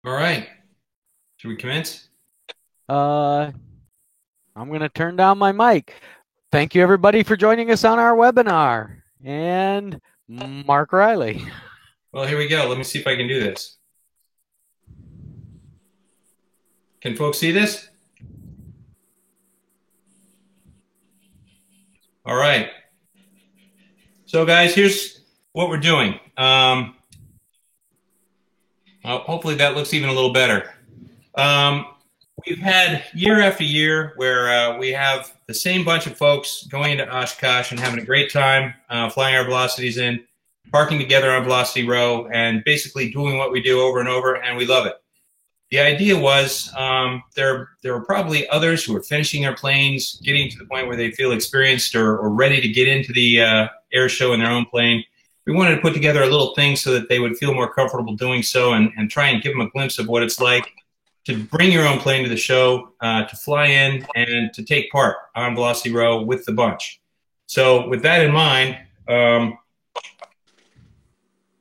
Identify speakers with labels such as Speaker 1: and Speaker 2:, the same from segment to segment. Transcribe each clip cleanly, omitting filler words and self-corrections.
Speaker 1: All right. Should we commence?
Speaker 2: Uh, I'm going to turn down my mic. Thank you, everybody, for joining us on our webinar. And Mark Riley.
Speaker 1: Well, here we go. Let me see if I can do this. Can folks see this? All right. So, guys, here's what we're doing. Hopefully that looks even a little better. We've had year after year where we have the same bunch of folks going into Oshkosh and having a great time flying our velocities in, parking together on Velocity Row, and basically doing what we do over and over, and we love it. The idea was there were probably others who were finishing their planes, getting to the point where they feel experienced or ready to get into the air show in their own plane. We wanted to put together a little thing so that they would feel more comfortable doing so and try and give them a glimpse of what it's like to bring your own plane to the show, to fly in, and to take part on Velocity Row with the bunch. So with that in mind,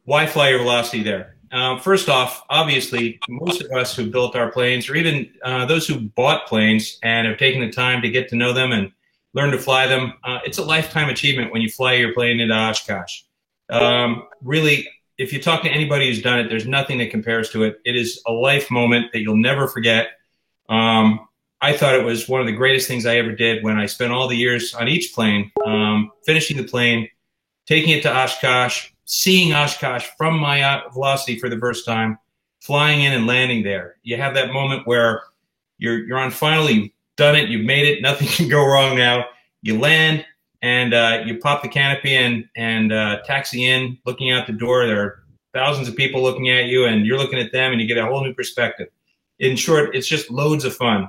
Speaker 1: why fly your Velocity there? First off, obviously, most of us who built our planes, or even those who bought planes and have taken the time to get to know them and learn to fly them, it's a lifetime achievement when you fly your plane into Oshkosh. Really, if you talk to anybody who's done it, there's nothing that compares to it. It is a life moment that you'll never forget. I thought it was one of the greatest things I ever did when I spent all the years on each plane, finishing the plane, taking it to Oshkosh, seeing Oshkosh from my Velocity for the first time, flying in and landing there. You have that moment where you're on final, you've done it, you've made it, nothing can go wrong now. You land and you pop the canopy and taxi in, looking out the door. There are thousands of people looking at you, and you're looking at them, and you get a whole new perspective. In short, it's just loads of fun.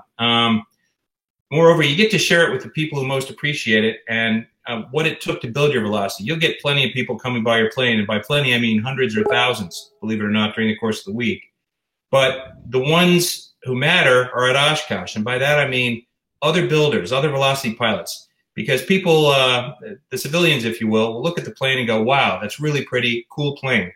Speaker 1: Moreover, you get to share it with the people who most appreciate it and what it took to build your Velocity. You'll get plenty of people coming by your plane, and by plenty, I mean hundreds or thousands, believe it or not, during the course of the week. But the ones who matter are at Oshkosh, and by that I mean other builders, other Velocity pilots, because people, the civilians, if you will look at the plane and go, wow, that's really pretty, cool plane.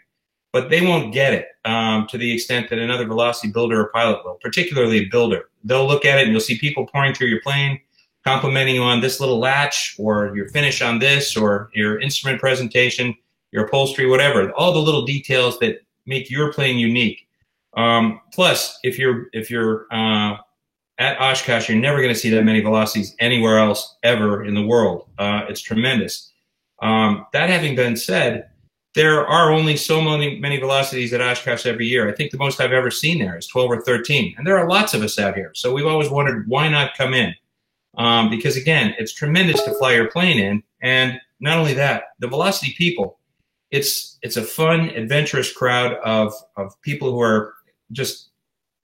Speaker 1: But they won't get it to the extent that another Velocity builder or pilot will, particularly a builder. They'll look at it and you'll see people pouring through your plane, complimenting you on this little latch or your finish on this or your instrument presentation, your upholstery, whatever. All the little details that make your plane unique. Plus, if you're at Oshkosh, you're never going to see that many Velocities anywhere else ever in the world. It's tremendous. That having been said, there are only so many Velocities at Oshkosh every year. I think the most I've ever seen there is 12 or 13. And there are lots of us out here. So we've always wondered, why not come in? Because, again, it's tremendous to fly your plane in. And not only that, the Velocity people, it's a fun, adventurous crowd of people who are just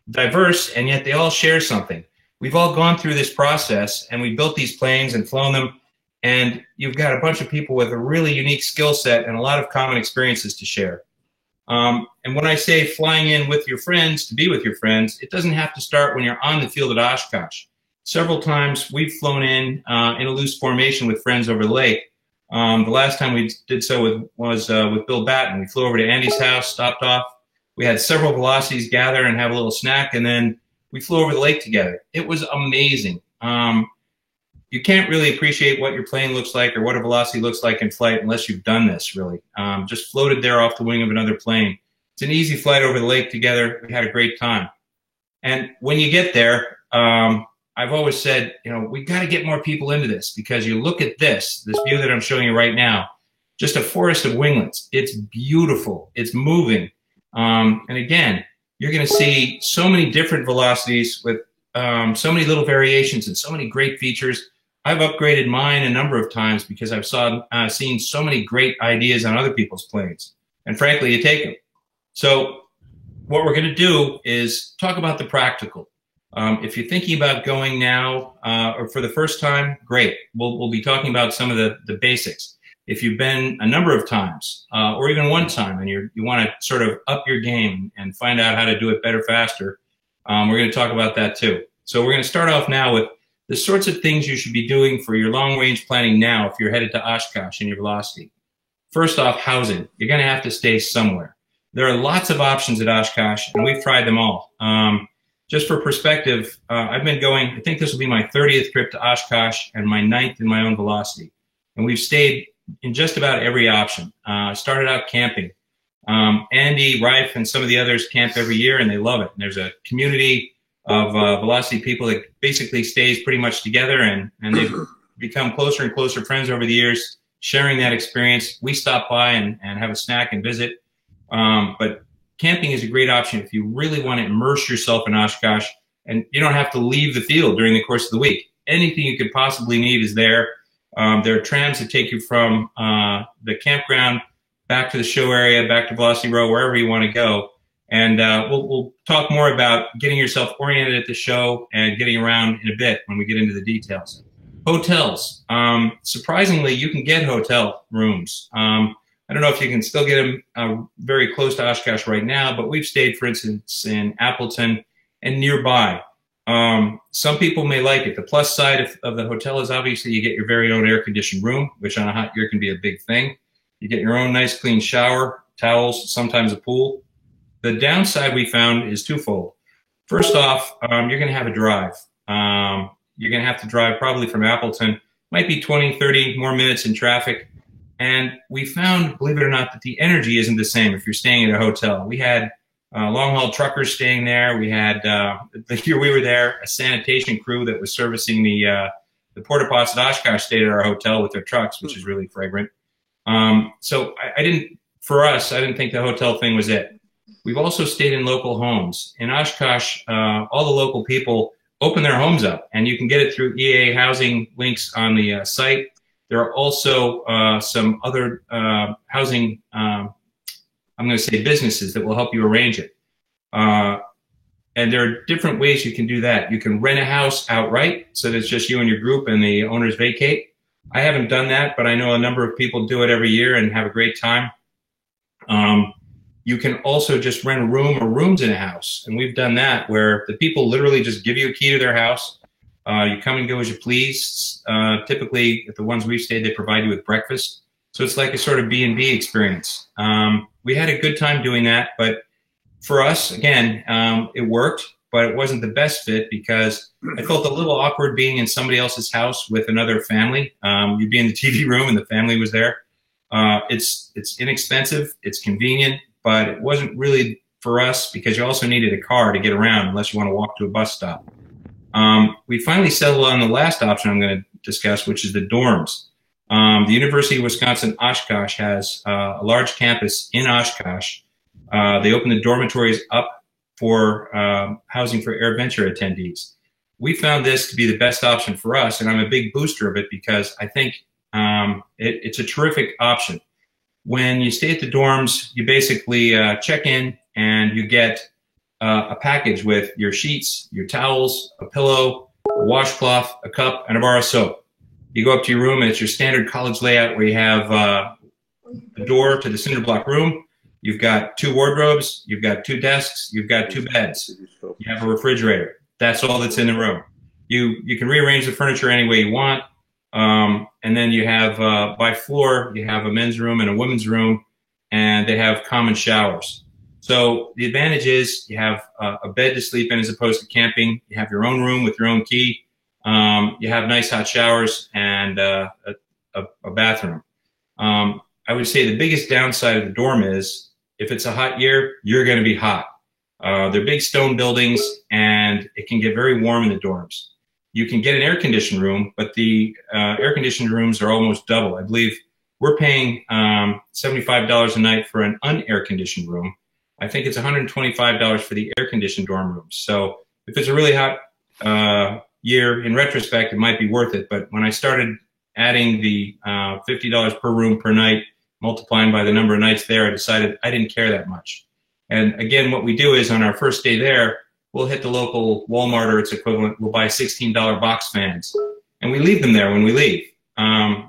Speaker 1: diverse, and yet they all share something. We've all gone through this process, and we built these planes and flown them. And you've got a bunch of people with a really unique skill set and a lot of common experiences to share. And when I say flying in with your friends, to be with your friends, it doesn't have to start when you're on the field at Oshkosh. Several times we've flown in a loose formation with friends over the lake. The last time we did so was with Bill Batten. We flew over to Andy's house, stopped off. We had several Velocities gather and have a little snack, and then we flew over the lake together. It was amazing. You can't really appreciate what your plane looks like or what a Velocity looks like in flight unless you've done this, really. Just floated there off the wing of another plane. It's an easy flight over the lake together. We had a great time. And when you get there, I've always said, we've got to get more people into this, because you look at this view that I'm showing you right now, just a forest of winglets. It's beautiful. It's moving. And again, you're going to see so many different Velocities with so many little variations and so many great features. I've upgraded mine a number of times because I've seen so many great ideas on other people's planes. And frankly, you take them. So what we're going to do is talk about the practical. If you're thinking about going now or for the first time, great. We'll be talking about some of the basics. If you've been a number of times or even one time and you want to sort of up your game and find out how to do it better, faster, we're going to talk about that too. So we're going to start off now with the sorts of things you should be doing for your long-range planning now if you're headed to Oshkosh in your Velocity. First off, housing. You're going to have to stay somewhere. There are lots of options at Oshkosh, and we've tried them all. Just for perspective, I've been going, I think this will be my 30th trip to Oshkosh and my 9th in my own Velocity. And we've stayed in just about every option. Started out camping. Andy, Rife, and some of the others camp every year, and they love it. And there's a community of Velocity people that basically stays pretty much together, and they've become closer and closer friends over the years, sharing that experience. We stop by and have a snack and visit. But camping is a great option if you really want to immerse yourself in Oshkosh, and you don't have to leave the field during the course of the week. Anything you could possibly need is there. There are trams that take you from the campground back to the show area, back to Velocity Row, wherever you want to go. And we'll talk more about getting yourself oriented at the show and getting around in a bit when we get into the details. Hotels. Surprisingly, you can get hotel rooms. I don't know if you can still get them very close to Oshkosh right now, but we've stayed, for instance, in Appleton and nearby. Some people may like it. The plus side of the hotel is obviously you get your very own air-conditioned room, which on a hot year can be a big thing. You get your own nice clean shower, towels, sometimes a pool. The downside we found is twofold. First off, you're going to have a drive. You're going to have to drive probably from Appleton. Might be 20, 30 more minutes in traffic. And we found, believe it or not, that the energy isn't the same if you're staying at a hotel. We had long-haul truckers staying there. We had, the year we were there, a sanitation crew that was servicing the porta pots at Oshkosh stayed at our hotel with their trucks, which is really fragrant. So I didn't think the hotel thing was it. We've also stayed in local homes. In Oshkosh, all the local people open their homes up, and you can get it through EA housing links on the site. There are also some other housing, I'm going to say businesses that will help you arrange it. And there are different ways you can do that. You can rent a house outright so that it's just you and your group and the owners vacate. I haven't done that, but I know a number of people do it every year and have a great time. You can also just rent a room or rooms in a house. And we've done that where the people literally just give you a key to their house. You come and go as you please. Typically, at the ones we've stayed, they provide you with breakfast. So it's like a sort of B&B experience. We had a good time doing that, but for us, again, it worked, but it wasn't the best fit because I felt a little awkward being in somebody else's house with another family. You'd be in the TV room and the family was there. It's inexpensive, it's convenient, but it wasn't really for us because you also needed a car to get around unless you want to walk to a bus stop. We finally settled on the last option I'm going to discuss, which is the dorms. The University of Wisconsin Oshkosh has a large campus in Oshkosh. They opened the dormitories up for housing for AirVenture attendees. We found this to be the best option for us, and I'm a big booster of it because I think it's a terrific option. When you stay at the dorms, you basically check in and you get a package with your sheets, your towels, a pillow, a washcloth, a cup, and a bar of soap. You go up to your room, and it's your standard college layout where you have a door to the cinder block room. You've got 2 wardrobes. You've got 2 desks. You've got 2 beds. You have a refrigerator. That's all that's in the room. You can rearrange the furniture any way you want. And then you have, by floor, you have a men's room and a women's room, and they have common showers. So the advantage is you have a bed to sleep in as opposed to camping. You have your own room with your own key. You have nice hot showers and a bathroom. I would say the biggest downside of the dorm is if it's a hot year, you're going to be hot. They're big stone buildings, and it can get very warm in the dorms. You can get an air-conditioned room, but the air-conditioned rooms are almost double. I believe we're paying $75 a night for an un-air-conditioned room. I think it's $125 for the air-conditioned dorm rooms. So if it's a really hot year, in retrospect, it might be worth it. But when I started adding the $50 per room per night, multiplying by the number of nights there, I decided I didn't care that much. And again, what we do is on our first day there, we'll hit the local Walmart or its equivalent. We'll buy $16 box fans, and we leave them there when we leave.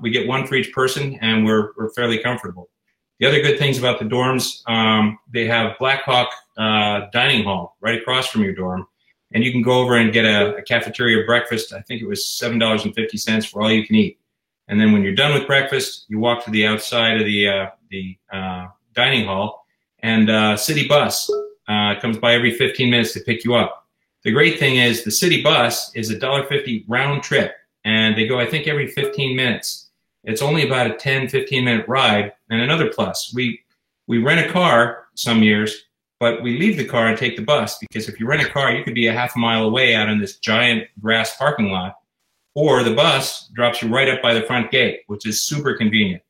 Speaker 1: We get 1 for each person, and we're fairly comfortable. The other good things about the dorms, they have Blackhawk dining hall right across from your dorm, and you can go over and get a cafeteria breakfast. I think it was $7.50 for all you can eat. And then when you're done with breakfast, you walk to the outside of the dining hall, and city bus comes by every 15 minutes to pick you up. The great thing is the city bus is $1.50 round trip, and they go, I think, every 15 minutes. It's only about a 10, 15-minute ride. And another plus, we rent a car some years, but we leave the car and take the bus, because if you rent a car, you could be a half a mile away out in this giant grass parking lot, or the bus drops you right up by the front gate, which is super convenient.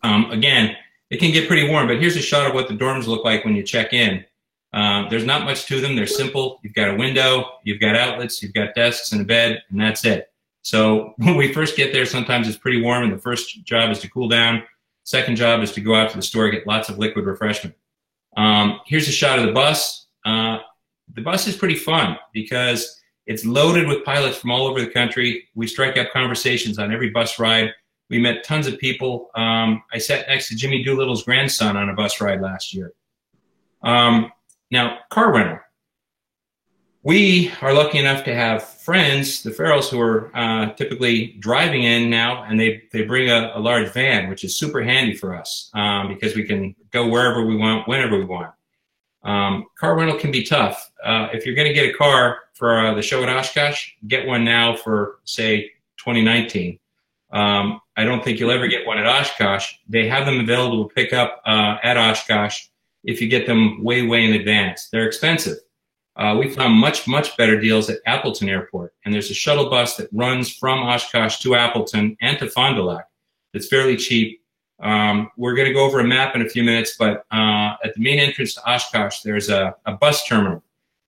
Speaker 1: Again, it can get pretty warm, but here's a shot of what the dorms look like when you check in. There's not much to them. They're simple. You've got a window, you've got outlets, you've got desks and a bed, and that's it. So when we first get there, sometimes it's pretty warm, and the first job is to cool down. Second job is to go out to the store, get lots of liquid refreshment. Here's a shot of the bus. The bus is pretty fun because it's loaded with pilots from all over the country. We strike up conversations on every bus ride. We met tons of people. I sat next to Jimmy Doolittle's grandson on a bus ride last year. Now, car rental. We are lucky enough to have friends, the Farrells, who are typically driving in now, and they bring a large van, which is super handy for us because we can go wherever we want, whenever we want. Car rental can be tough. If you're going to get a car for the show at Oshkosh, get one now for, say, 2019. I don't think you'll ever get one at Oshkosh. They have them available to pick up at Oshkosh if you get them way, way in advance. They're expensive. We found much, much better deals at Appleton Airport, and there's a shuttle bus that runs from Oshkosh to Appleton and to Fond du Lac that's fairly cheap. We're going to go over a map in a few minutes, but at the main entrance to Oshkosh, there's a bus terminal,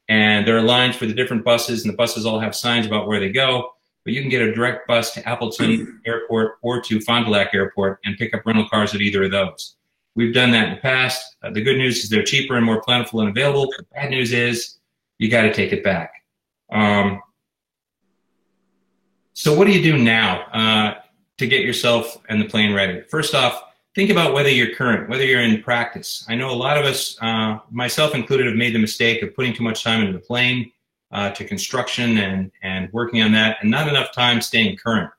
Speaker 1: and there are lines for the different buses, and the buses all have signs about where they go, but you can get a direct bus to Appleton Airport or to Fond du Lac Airport and pick up rental cars at either of those. We've done that in the past. The good news is they're cheaper and more plentiful and available. The bad news is you got to take it back. So what do you do now to get yourself and the plane ready? First off, think about whether you're current, whether you're in practice. I know a lot of us, myself included, have made the mistake of putting too much time into the plane, to construction and working on that, and not enough time staying current.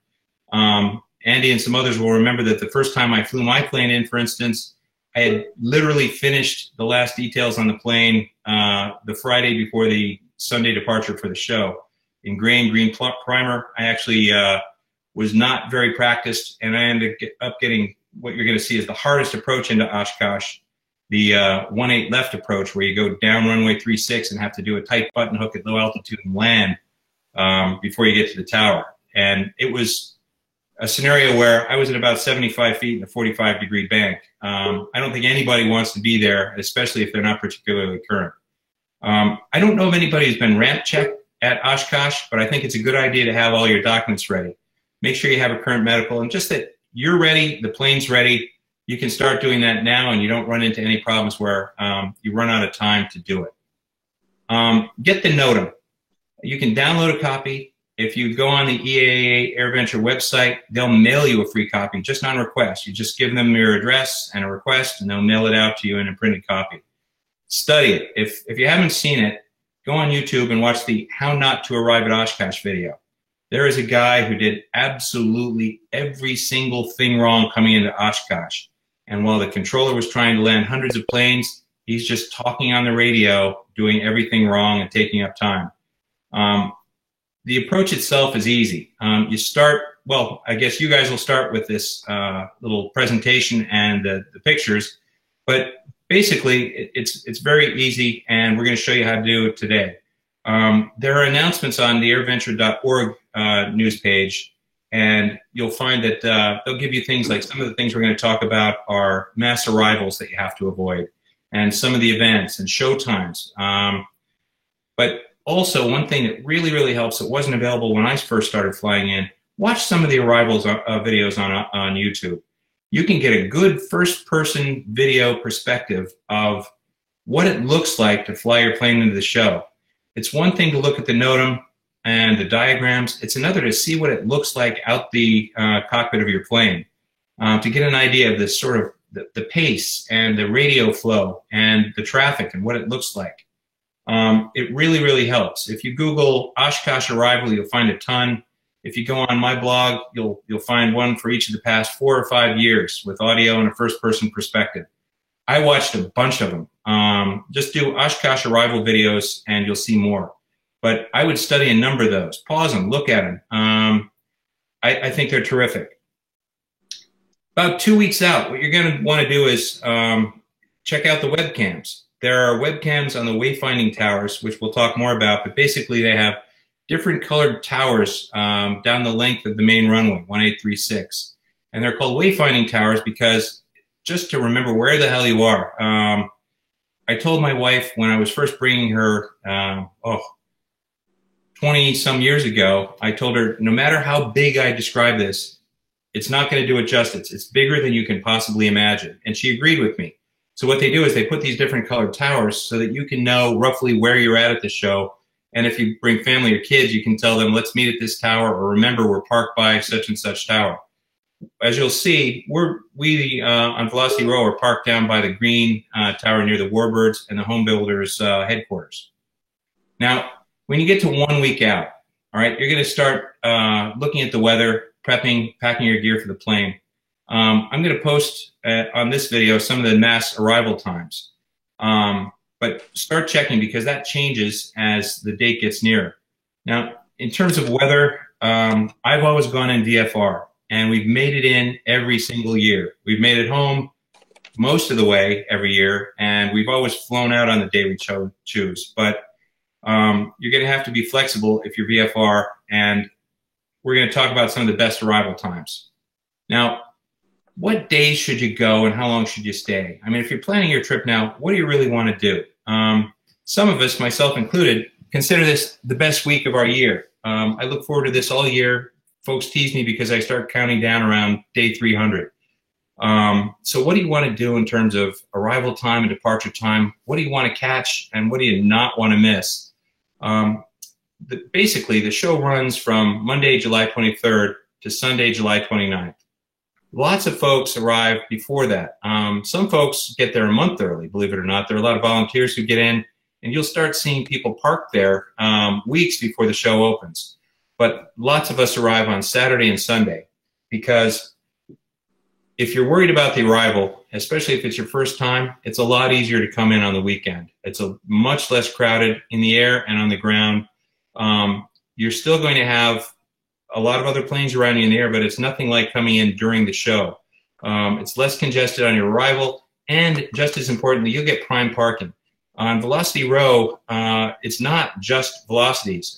Speaker 1: Andy and some others will remember that the first time I flew my plane in, for instance, I had literally finished the last details on the plane the Friday before the Sunday departure for the show. Ingrained green primer. I actually was not very practiced, and I ended up getting what you're going to see is the hardest approach into Oshkosh, the 1-8 left approach, where you go down runway 36 and have to do a tight button hook at low altitude and land before you get to the tower. And it was a scenario where I was at about 75 feet in a 45-degree bank. I don't think anybody wants to be there, especially if they're not particularly current. I don't know if anybody has been ramp checked at Oshkosh, but I think it's a good idea to have all your documents ready. Make sure you have a current medical, and just that you're ready, the plane's ready. You can start doing that now, and you don't run into any problems where you run out of time to do it. Get the NOTAM. You can download a copy. If you go on the EAA AirVenture website, they'll mail you a free copy, just on request. You just give them your address and a request, and they'll mail it out to you in a printed copy. Study it. If you haven't seen it, go on YouTube and watch the How Not to Arrive at Oshkosh video. There is a guy who did absolutely every single thing wrong coming into Oshkosh. And while the controller was trying to land hundreds of planes, he's just talking on the radio, doing everything wrong and taking up time. The approach itself is easy. You start, well, I guess you guys will start with this little presentation and the pictures, but basically it's very easy, and we're going to show you how to do it today. There are announcements on the airventure.org news page, and you'll find that they'll give you things like some of the things we're going to talk about are mass arrivals that you have to avoid, and some of the events and show times. But also, one thing that really, really helps that wasn't available when I first started flying in, watch some of the arrivals videos on YouTube. You can get a good first-person video perspective of what it looks like to fly your plane into the show. It's one thing to look at the NOTAM and the diagrams. It's another to see what it looks like out the cockpit of your plane, to get an idea of the sort of the pace and the radio flow and the traffic and what it looks like. It really, really helps. If you Google Oshkosh arrival, you'll find a ton. If you go on my blog, you'll find one for each of the past 4 or 5 years with audio and a first-person perspective. I watched a bunch of them. Just do Oshkosh arrival videos and you'll see more. But I would study a number of those. Pause them, look at them. I think they're terrific. About 2 weeks out, what you're going to want to do is check out the webcams. There are webcams on the wayfinding towers, which we'll talk more about, but basically they have different colored towers down the length of the main runway, 1836. And they're called wayfinding towers because just to remember where the hell you are. I told my wife when I was first bringing her, 20 some years ago, I told her, no matter how big I describe this, it's not going to do it justice. It's bigger than you can possibly imagine. And she agreed with me. So what they do is they put these different colored towers so that you can know roughly where you're at the show. And if you bring family or kids, you can tell them, let's meet at this tower, or remember, we're parked by such and such tower. As you'll see, we on Velocity Row are parked down by the green tower near the Warbirds and the Home Builders headquarters. Now, when you get to 1 week out, all right, you're going to start looking at the weather, prepping, packing your gear for the plane. I'm going to post on this video some of the mass arrival times. But start checking because that changes as the date gets nearer. Now, in terms of weather, I've always gone in VFR, and we've made it in every single year. We've made it home most of the way every year, and we've always flown out on the day we choose. But you're going to have to be flexible if you're VFR, and we're going to talk about some of the best arrival times. Now, what days should you go and how long should you stay? I mean, if you're planning your trip now, what do you really want to do? Some of us, myself included, consider this the best week of our year. I look forward to this all year. Folks tease me because I start counting down around day 300. So what do you want to do in terms of arrival time and departure time? What do you want to catch and what do you not want to miss? Basically, the show runs from Monday, July 23rd to Sunday, July 29th. Lots of folks arrive before that. Some folks get there a month early, believe it or not. There are a lot of volunteers who get in, and you'll start seeing people parked there weeks before the show opens. But lots of us arrive on Saturday and Sunday because if you're worried about the arrival, especially if it's your first time, it's a lot easier to come in on the weekend. It's much less crowded in the air and on the ground. You're still going to have a lot of other planes around you in the air, but it's nothing like coming in during the show. It's less congested on your arrival, and just as importantly, you'll get prime parking. On Velocity Row, it's not just Velocities.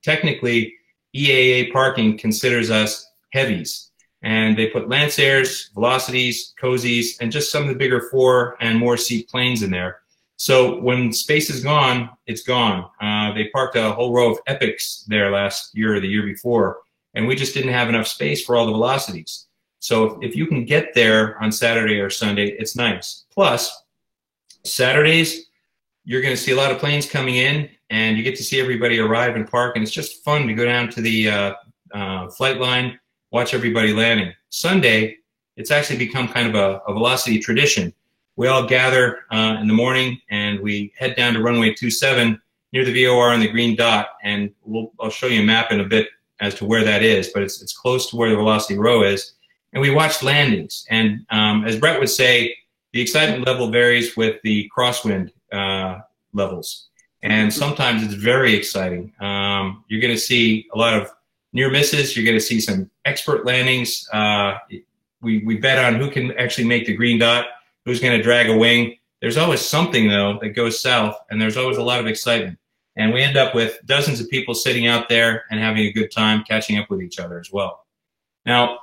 Speaker 1: Technically, EAA parking considers us heavies, and they put Lancers, Velocities, Cozies, and just some of the bigger 4 and more seat planes in there. So when space is gone, it's gone. They parked a whole row of Epics there last year or the year before, and we just didn't have enough space for all the Velocities. So if you can get there on Saturday or Sunday, it's nice. Plus, Saturdays, you're going to see a lot of planes coming in, and you get to see everybody arrive and park, and it's just fun to go down to the flight line, watch everybody landing. Sunday, it's actually become kind of a Velocity tradition. We all gather in the morning, and we head down to runway 27 near the VOR on the green dot, and I'll show you a map in a bit as to where that is, but it's close to where the Velocity Row is. And we watch landings. And as Brett would say, the excitement level varies with the crosswind levels. And sometimes it's very exciting. You're going to see a lot of near misses. You're going to see some expert landings. We bet on who can actually make the green dot, who's going to drag a wing. There's always something, though, that goes south, and there's always a lot of excitement. And we end up with dozens of people sitting out there and having a good time catching up with each other as well. Now,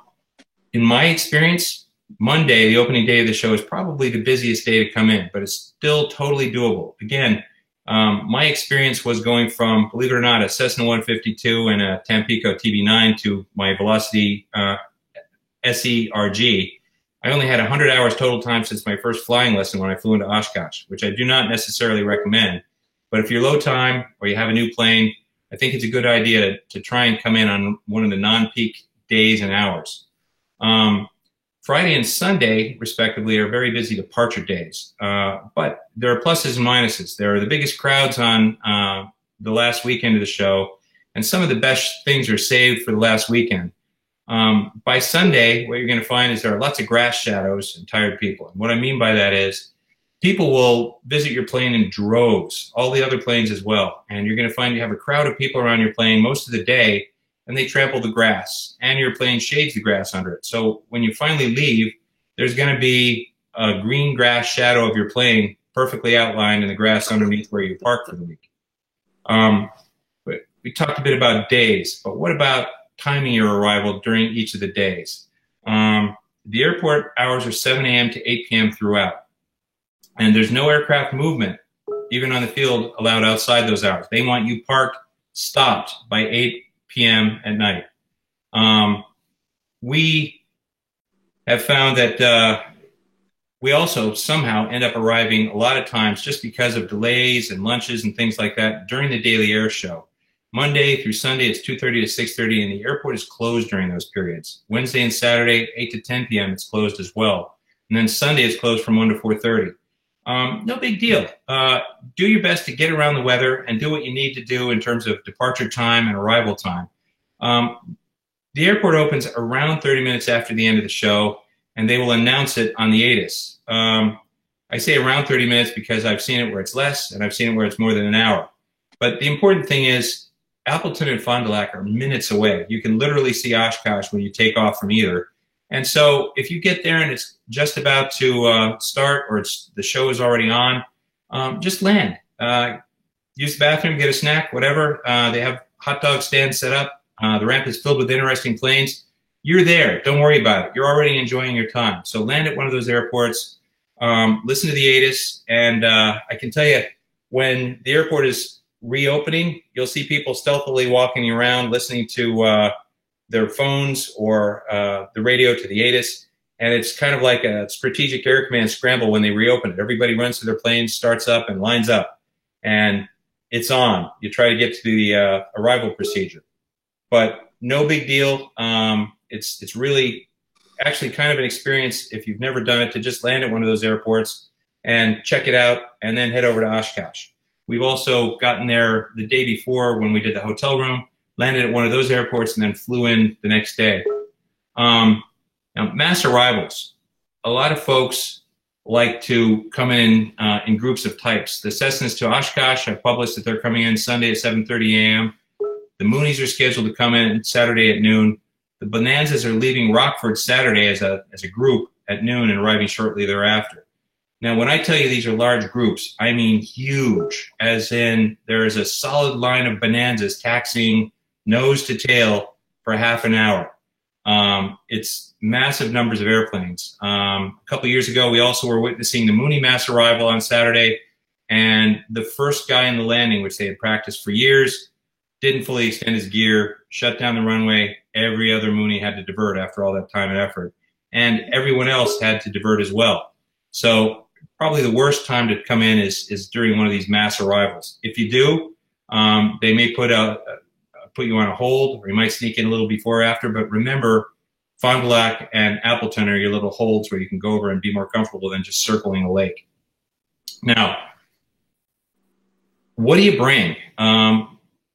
Speaker 1: in my experience, Monday, the opening day of the show, is probably the busiest day to come in, but it's still totally doable. Again, my experience was going from, believe it or not, a Cessna 152 and a Tampico TB9 to my Velocity SE-RG. I only had 100 hours total time since my first flying lesson when I flew into Oshkosh, which I do not necessarily recommend. But if you're low time or you have a new plane, I think it's a good idea to try and come in on one of the non-peak days and hours. Friday and Sunday, respectively, are very busy departure days. But there are pluses and minuses. There are the biggest crowds on the last weekend of the show, and some of the best things are saved for the last weekend. By Sunday, what you're going to find is there are lots of grass shadows and tired people. And what I mean by that is people will visit your plane in droves, all the other planes as well. And you're going to find you have a crowd of people around your plane most of the day, and they trample the grass, and your plane shades the grass under it. So when you finally leave, there's going to be a green grass shadow of your plane perfectly outlined in the grass underneath where you parked for the week. But we talked a bit about days, but what about timing your arrival during each of the days? The airport hours are 7 a.m. to 8 p.m. throughout. And there's no aircraft movement, even on the field, allowed outside those hours. They want you parked, stopped by 8 p.m. at night. We have found that we also somehow end up arriving a lot of times just because of delays and lunches and things like that during the daily air show. Monday through Sunday, it's 2:30 to 6:30, and the airport is closed during those periods. Wednesday and Saturday, 8 to 10 p.m., it's closed as well. And then Sunday, it's closed from 1 to 4:30. No big deal. Do your best to get around the weather and do what you need to do in terms of departure time and arrival time. The airport opens around 30 minutes after the end of the show, and they will announce it on the ATIS. I say around 30 minutes because I've seen it where it's less, and I've seen it where it's more than an hour. But the important thing is Appleton and Fond du Lac are minutes away. You can literally see Oshkosh when you take off from either. And so if you get there and it's just about to start, or the show is already on, just land. Use the bathroom, get a snack, whatever. They have hot dog stands set up. The ramp is filled with interesting planes. You're there. Don't worry about it. You're already enjoying your time. So land at one of those airports. Listen to the ATIS. And I can tell you, when the airport is reopening, you'll see people stealthily walking around listening to their phones or the radio to the ATIS, and it's kind of like a strategic air command scramble when they reopen it. Everybody runs to their planes, starts up, and lines up, and it's on. You try to get to the arrival procedure, but no big deal. It's really actually kind of an experience if you've never done it to just land at one of those airports and check it out, and then head over to Oshkosh. We've also gotten there the day before when we did the hotel room, landed at one of those airports, and then flew in the next day. Now, mass arrivals. A lot of folks like to come in groups of types. The Cessnas to Oshkosh have published that they're coming in Sunday at 7:30 a.m. The Moonies are scheduled to come in Saturday at noon. The Bonanzas are leaving Rockford Saturday as a group at noon and arriving shortly thereafter. Now, when I tell you these are large groups, I mean huge, as in there is a solid line of Bonanzas taxiing nose to tail for half an hour. It's massive numbers of airplanes. A couple of years ago, we also were witnessing the Mooney mass arrival on Saturday, and the first guy in the landing, which they had practiced for years, didn't fully extend his gear, shut down the runway. Every other Mooney had to divert after all that time and effort, and everyone else had to divert as well. So probably the worst time to come in is during one of these mass arrivals. If you do, they may put you on a hold, or you might sneak in a little before or after. But remember, Fond du Lac and Appleton are your little holds where you can go over and be more comfortable than just circling a lake. Now, what do you bring?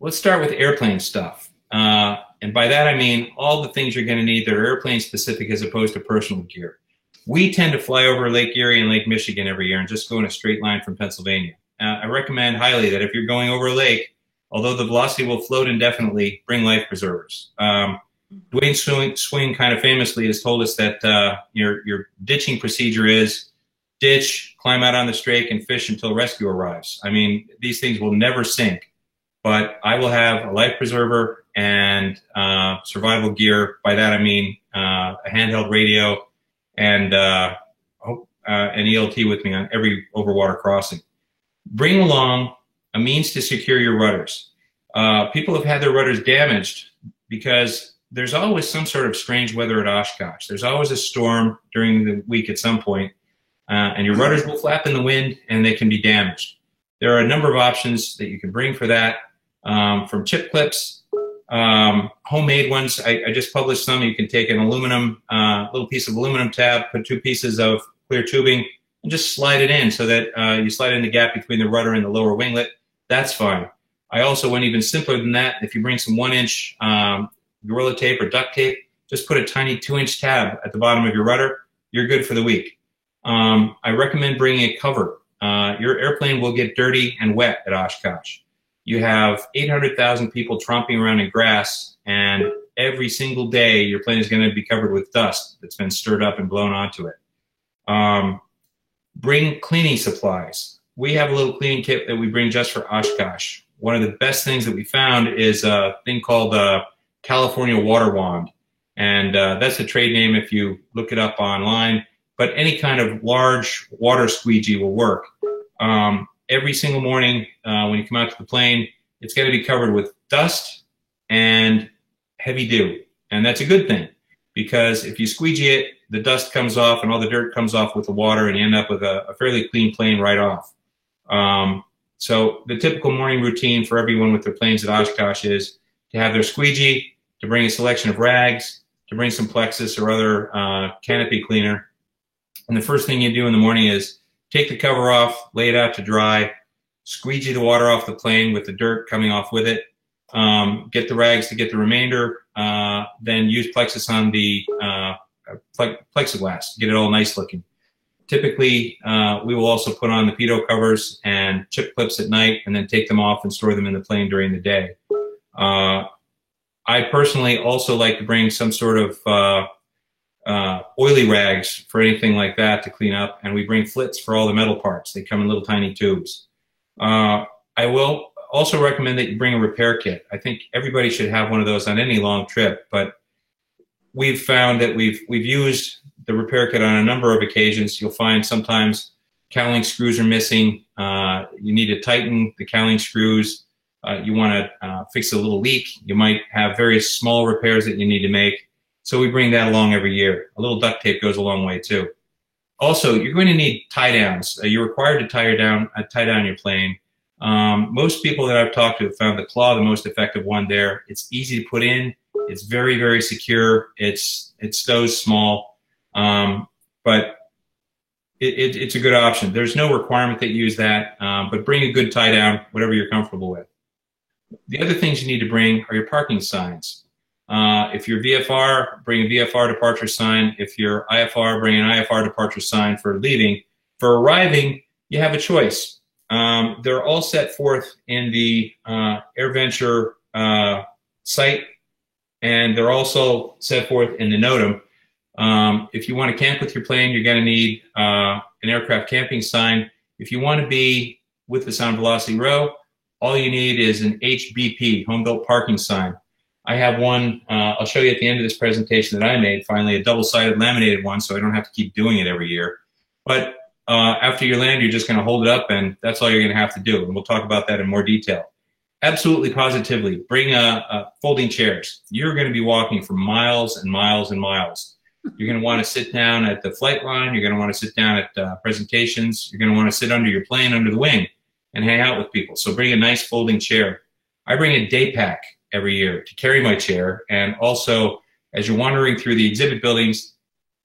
Speaker 1: Let's start with airplane stuff. And by that, I mean all the things you're going to need that are airplane specific as opposed to personal gear. We tend to fly over Lake Erie and Lake Michigan every year and just go in a straight line from Pennsylvania. I recommend highly that if you're going over a lake, although the Velocity will float indefinitely, bring life preservers. Dwayne Swing kind of famously has told us that your ditching procedure is ditch, climb out on the strake, and fish until rescue arrives. I mean, these things will never sink, but I will have a life preserver and survival gear. By that I mean a handheld radio and an ELT with me on every overwater crossing. Bring along a means to secure your rudders. People have had their rudders damaged because there's always some sort of strange weather at Oshkosh. There's always a storm during the week at some point, and your rudders will flap in the wind and they can be damaged. There are a number of options that you can bring for that, from chip clips, homemade ones. I just published some. You can take an aluminum, little piece of aluminum tab, put 2 pieces of clear tubing, and just slide it in so that you slide in the gap between the rudder and the lower winglet. That's fine. I also went even simpler than that. If you bring some 1-inch Gorilla tape or duct tape, just put a tiny 2-inch tab at the bottom of your rudder. You're good for the week. I recommend bringing a cover your airplane will get dirty and wet at Oshkosh. You have 800,000 people tromping around in grass, and every single day your plane is going to be covered with dust that's been stirred up and blown onto it. Bring cleaning supplies. We have a little cleaning kit that we bring just for Oshkosh. One of the best things that we found is a thing called California Water Wand. And that's a trade name if you look it up online. But any kind of large water squeegee will work. Every single morning when you come out to the plane, it's going to be covered with dust and heavy dew. And that's a good thing, because if you squeegee it, the dust comes off and all the dirt comes off with the water, and you end up with a fairly clean plane right off. So the typical morning routine for everyone with their planes at Oshkosh is to have their squeegee, to bring a selection of rags, to bring some Plexus or other canopy cleaner. And the first thing you do in the morning is take the cover off, lay it out to dry, squeegee the water off the plane with the dirt coming off with it, get the rags to get the remainder, then use Plexus on the plexiglass to get it all nice looking. Typically, we will also put on the pitot covers and chip clips at night and then take them off and store them in the plane during the day. I personally also like to bring some sort of oily rags for anything like that to clean up, and we bring flits for all the metal parts. They come in little tiny tubes. I will also recommend that you bring a repair kit. I think everybody should have one of those on any long trip, but we've found that we've used the repair kit on a number of occasions. You'll find sometimes cowling screws are missing. You need to tighten the cowling screws. You want to fix a little leak. You might have various small repairs that you need to make. So we bring that along every year. A little duct tape goes a long way too. Also, you're going to need tie downs. You're required to tie down your plane. Most people that I've talked to have found the claw the most effective one there. It's easy to put in. It's very, very secure. It stows small, but it's a good option. There's no requirement that you use that, but bring a good tie down, whatever you're comfortable with. The other things you need to bring are your parking signs. If you're VFR, bring a VFR departure sign. If you're IFR, bring an IFR departure sign for leaving. For arriving, you have a choice. They're all set forth in the AirVenture site, and they're also set forth in the NOTAM. If you want to camp with your plane, you're going to need an aircraft camping sign. If you want to be with us on Velocity Row, all you need is an HBP, home built parking sign. I have one, I'll show you at the end of this presentation that I made, finally, a double-sided laminated one, so I don't have to keep doing it every year. But after you land, you're just going to hold it up, and that's all you're going to have to do. And we'll talk about that in more detail. Absolutely, positively, bring folding chairs. You're going to be walking for miles and miles and miles. You're going to want to sit down at the flight line. You're going to want to sit down at presentations. You're going to want to sit under your plane, under the wing, and hang out with people. So bring a nice folding chair. I bring a day pack every year to carry my chair. And also, as you're wandering through the exhibit buildings,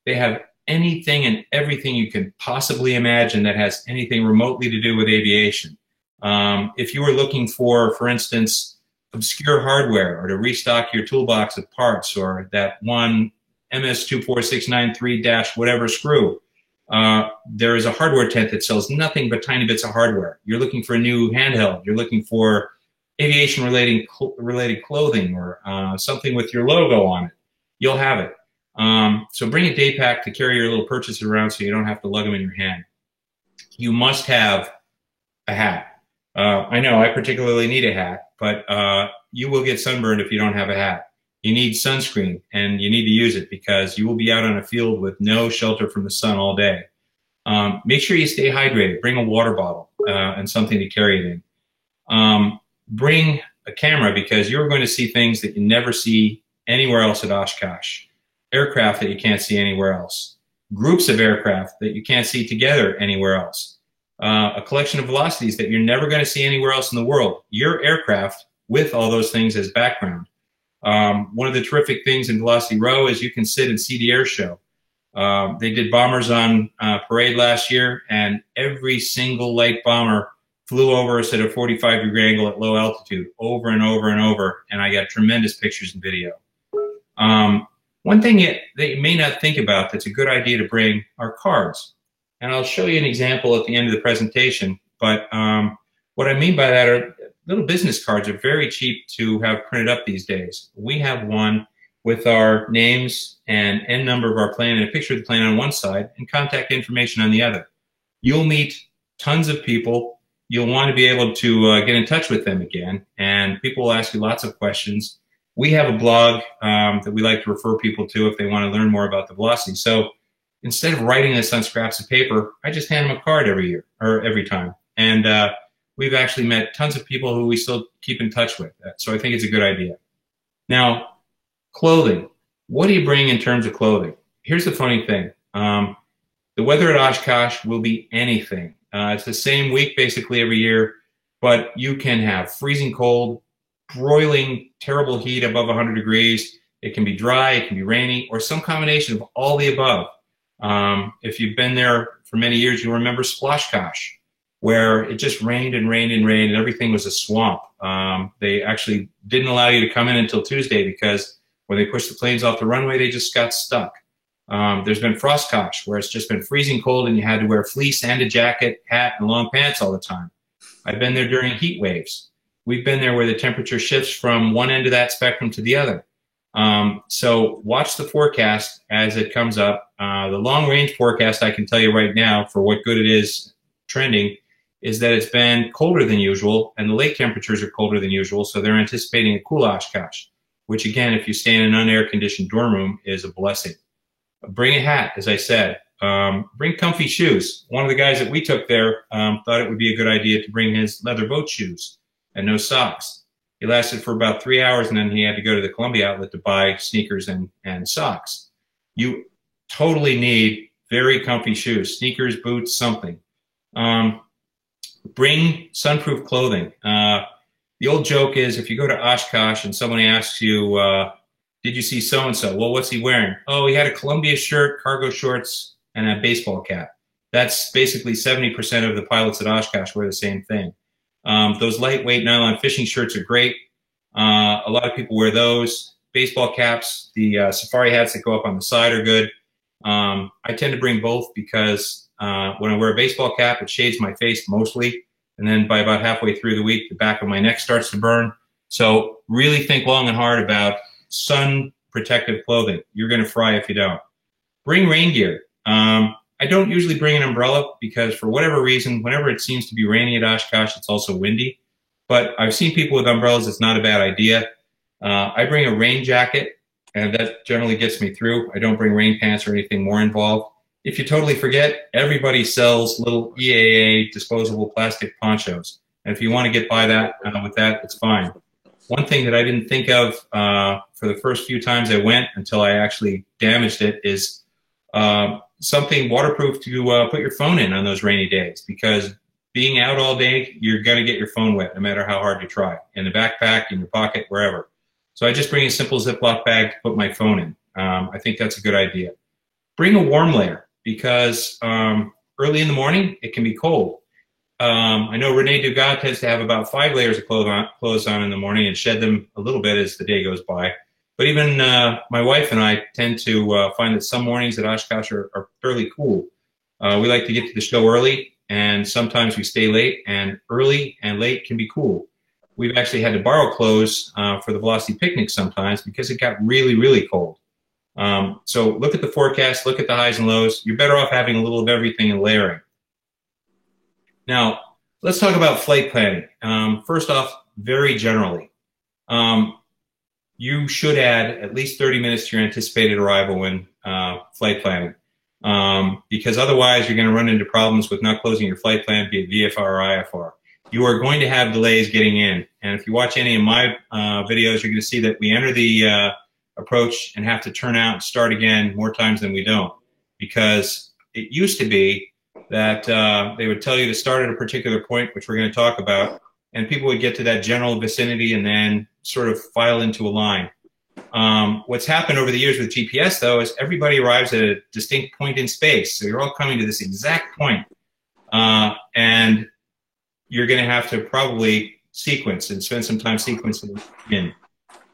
Speaker 1: they have anything and everything you can possibly imagine that has anything remotely to do with aviation. If you were looking for instance, obscure hardware, or to restock your toolbox of parts, or that one MS24693- whatever screw, there is a hardware tent that sells nothing but tiny bits of hardware. You're looking for a new handheld. You're looking for aviation-related clothing, or something with your logo on it. You'll have it. So bring a day pack to carry your little purchases around so you don't have to lug them in your hand. You must have a hat. I know I particularly need a hat, but you will get sunburned if you don't have a hat. You need sunscreen, and you need to use it because you will be out on a field with no shelter from the sun all day. Make sure you stay hydrated. Bring a water bottle and something to carry it in. Bring a camera, because you're going to see things that you never see anywhere else at Oshkosh. Aircraft that you can't see anywhere else. Groups of aircraft that you can't see together anywhere else. A collection of velocities that you're never going to see anywhere else in the world. Your aircraft with all those things as background. One of the terrific things in Velocity Row is you can sit and see the air show. They did bombers on parade last year, and every single light bomber flew over us at a 45-degree angle at low altitude over and over and over, and I got tremendous pictures and video. One thing that you may not think about that's a good idea to bring are cards. And I'll show you an example at the end of the presentation. But what I mean by that are little business cards are very cheap to have printed up these days. We have one with our names and N number of our plane and a picture of the plane on one side and contact information on the other. You'll meet tons of people. You'll want to be able to get in touch with them again, and people will ask you lots of questions. We have a blog that we like to refer people to if they want to learn more about the Velocity. So instead of writing this on scraps of paper, I just hand them a card every year or every time. And we've actually met tons of people who we still keep in touch with. So I think it's a good idea. Now, clothing. What do you bring in terms of clothing? Here's the funny thing. The weather at Oshkosh will be anything. It's the same week basically every year, but you can have freezing cold, broiling, terrible heat above 100 degrees. It can be dry, it can be rainy, or some combination of all the above. If you've been there for many years, you'll remember Sploshkosh, where it just rained and rained and rained and everything was a swamp. They actually didn't allow you to come in until Tuesday because when they pushed the planes off the runway, they just got stuck. There's been Frostkosh, where it's just been freezing cold and you had to wear fleece and a jacket, hat, and long pants all the time. I've been there during heat waves. We've been there where the temperature shifts from one end of that spectrum to the other. So watch the forecast as it comes up. The long-range forecast, I can tell you right now, for what good it is trending, is that it's been colder than usual, and the lake temperatures are colder than usual, so they're anticipating a cool Oshkosh, which, again, if you stay in an unair-conditioned dorm room, is a blessing. Bring a hat, as I said. Bring comfy shoes. One of the guys that we took there thought it would be a good idea to bring his leather boat shoes and no socks. He lasted for about 3 hours, and then he had to go to the Columbia outlet to buy sneakers and socks. You totally need very comfy shoes, sneakers, boots, something. Bring sunproof clothing. The old joke is if you go to Oshkosh and someone asks you, did you see so-and-so? Well, what's he wearing? Oh, he had a Columbia shirt, cargo shorts, and a baseball cap. That's basically 70% of the pilots at Oshkosh wear the same thing. Those lightweight nylon fishing shirts are great. A lot of people wear those. Baseball caps, the safari hats that go up on the side are good. I tend to bring both because when I wear a baseball cap, it shades my face mostly. And then by about halfway through the week, the back of my neck starts to burn. So really think long and hard about sun protective clothing. You're going to fry if you don't. Bring rain gear. I don't usually bring an umbrella because for whatever reason, whenever it seems to be raining at Oshkosh, it's also windy. But I've seen people with umbrellas. It's not a bad idea. I bring a rain jacket, and that generally gets me through. I don't bring rain pants or anything more involved. If you totally forget, everybody sells little EAA disposable plastic ponchos. And if you want to get by that with that, it's fine. One thing that I didn't think of for the first few times I went until I actually damaged it is something waterproof to put your phone in on those rainy days, because being out all day, you're going to get your phone wet no matter how hard you try, in the backpack, in your pocket, wherever. So I just bring a simple Ziploc bag to put my phone in. I think that's a good idea. Bring a warm layer because early in the morning, it can be cold. I know Rene Dugas tends to have about 5 layers of clothes on in the morning and shed them a little bit as the day goes by. But even my wife and I tend to find that some mornings at Oshkosh are fairly cool. We like to get to the show early, and sometimes we stay late, and early and late can be cool. We've actually had to borrow clothes for the Velocity picnic sometimes because it got really, really cold. So look at the forecast, look at the highs and lows. You're better off having a little of everything and layering. Now, let's talk about flight planning. First off, very generally, you should add at least 30 minutes to your anticipated arrival when flight planning, because otherwise you're going to run into problems with not closing your flight plan, be it VFR or IFR. You are going to have delays getting in. And if you watch any of my videos, you're going to see that we enter the approach and have to turn out and start again more times than we don't, because it used to be that they would tell you to start at a particular point, which we're going to talk about, and people would get to that general vicinity and then sort of file into a line. What's happened over the years with GPS, though, is everybody arrives at a distinct point in space. So you're all coming to this exact point, and you're going to have to probably sequence and spend some time sequencing in.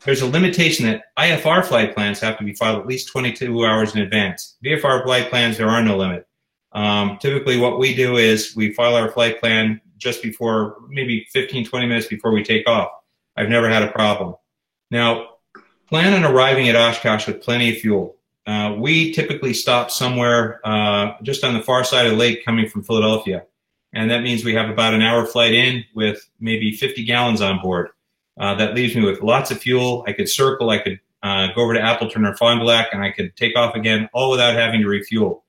Speaker 1: There's a limitation that IFR flight plans have to be filed at least 22 hours in advance. VFR flight plans, there are no limit. Typically what we do is we file our flight plan just before, maybe 15, 20 minutes before we take off. I've never had a problem. Now, plan on arriving at Oshkosh with plenty of fuel. We typically stop somewhere just on the far side of the lake coming from Philadelphia. And that means we have about an hour flight in with maybe 50 gallons on board. That leaves me with lots of fuel. I could circle, I could go over to Appleton or Fond du Lac, and I could take off again, all without having to refuel.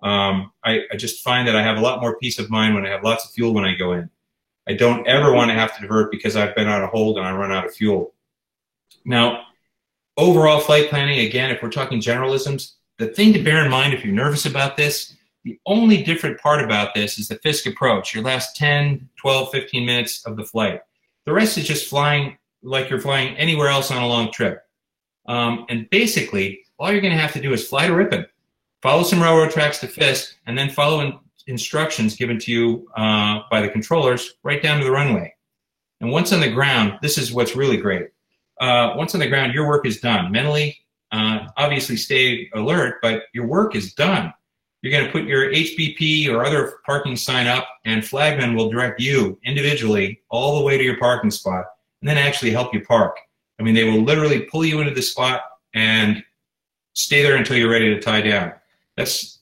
Speaker 1: I just find that I have a lot more peace of mind when I have lots of fuel when I go in. I don't ever want to have to divert because I've been on a hold and I run out of fuel. Now, overall flight planning, again, if we're talking generalisms, the thing to bear in mind if you're nervous about this, the only different part about this is the Fisk approach, your last 10, 12, 15 minutes of the flight. The rest is just flying like you're flying anywhere else on a long trip. And basically, all you're going to have to do is fly to Ripon, follow some railroad tracks to Fisk, and then follow instructions given to you by the controllers right down to the runway. And once on the ground, this is what's really great. Once on the ground, your work is done. Mentally, obviously stay alert, but your work is done. You're going to put your HBP or other parking sign up, and flagmen will direct you individually all the way to your parking spot and then actually help you park. I mean, they will literally pull you into the spot and stay there until you're ready to tie down. It's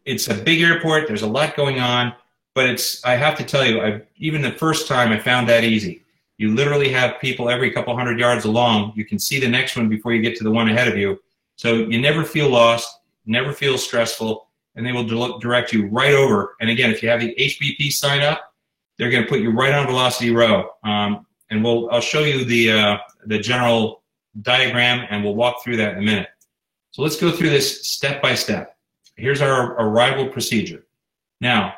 Speaker 1: a big airport. There's a lot going on, but I have to tell you, even the first time I found that easy. You literally have people every couple hundred yards along. You can see the next one before you get to the one ahead of you. So you never feel lost, never feel stressful, and they will direct you right over. And again, if you have the HBP sign up, they're going to put you right on Velocity Row. And I'll show you the general diagram, and we'll walk through that in a minute. So let's go through this step by step. Here's our arrival procedure. Now,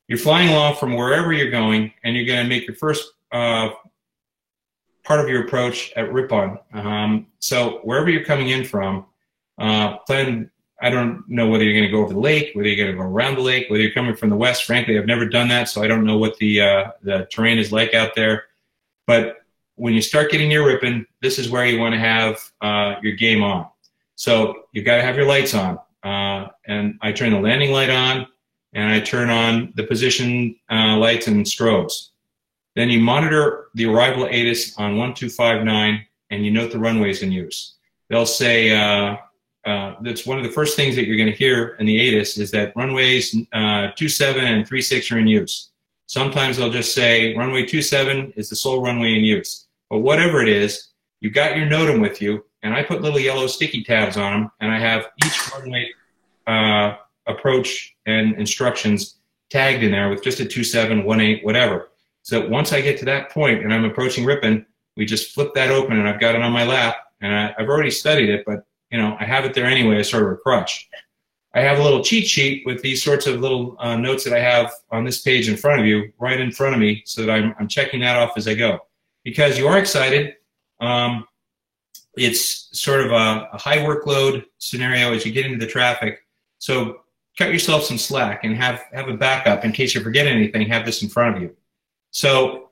Speaker 1: you're flying along from wherever you're going, and you're going to make your first part of your approach at Ripon. So wherever you're coming in from, plan. I don't know whether you're going to go over the lake, whether you're going to go around the lake, whether you're coming from the west. Frankly, I've never done that, so I don't know what the terrain is like out there. But when you start getting near Ripon, this is where you want to have your game on. So you've got to have your lights on. And I turn the landing light on, and I turn on the position lights and strobes. Then you monitor the arrival ATIS on 1259, and you note the runways in use. They'll say, that's one of the first things that you're going to hear in the ATIS is that runways 27 and 36 are in use. Sometimes they'll just say runway 27 is the sole runway in use. But whatever it is, you've got your NOTAM with you, and I put little yellow sticky tabs on them, and I have each runway approach and instructions tagged in there with just a 27, 18, whatever. So once I get to that point and I'm approaching Ripon, we just flip that open, and I've got it on my lap, and I've already studied it, but I have it there anyway as sort of a crutch. I have a little cheat sheet with these sorts of little notes that I have on this page in front of you, right in front of me, so that I'm checking that off as I go. Because you are excited, it's sort of a high workload scenario as you get into the traffic. So cut yourself some slack and have a backup in case you forget anything. Have this in front of you. So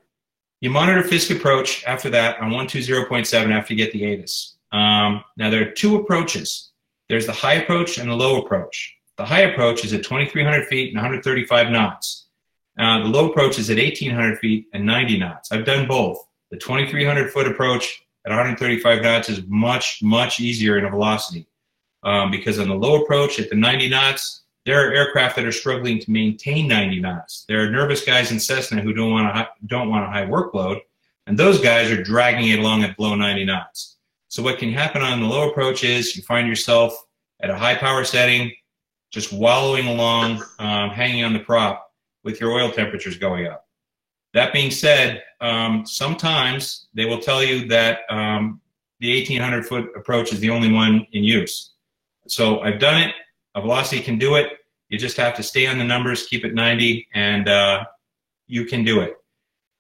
Speaker 1: you monitor Fisk approach after that on 120.7 after you get the ATIS. Now there are two approaches. There's the high approach and the low approach. The high approach is at 2,300 feet and 135 knots. The low approach is at 1,800 feet and 90 knots. I've done both. The 2,300 foot approach at 135 knots is much, much easier in a velocity because on the low approach at the 90 knots, there are aircraft that are struggling to maintain 90 knots. There are nervous guys in Cessna who don't want a high workload, and those guys are dragging it along at below 90 knots. So what can happen on the low approach is you find yourself at a high power setting, just wallowing along, hanging on the prop with your oil temperatures going up. That being said, sometimes they will tell you that the 1,800 foot approach is the only one in use. So I've done it. A velocity can do it. You just have to stay on the numbers, keep it 90, and you can do it.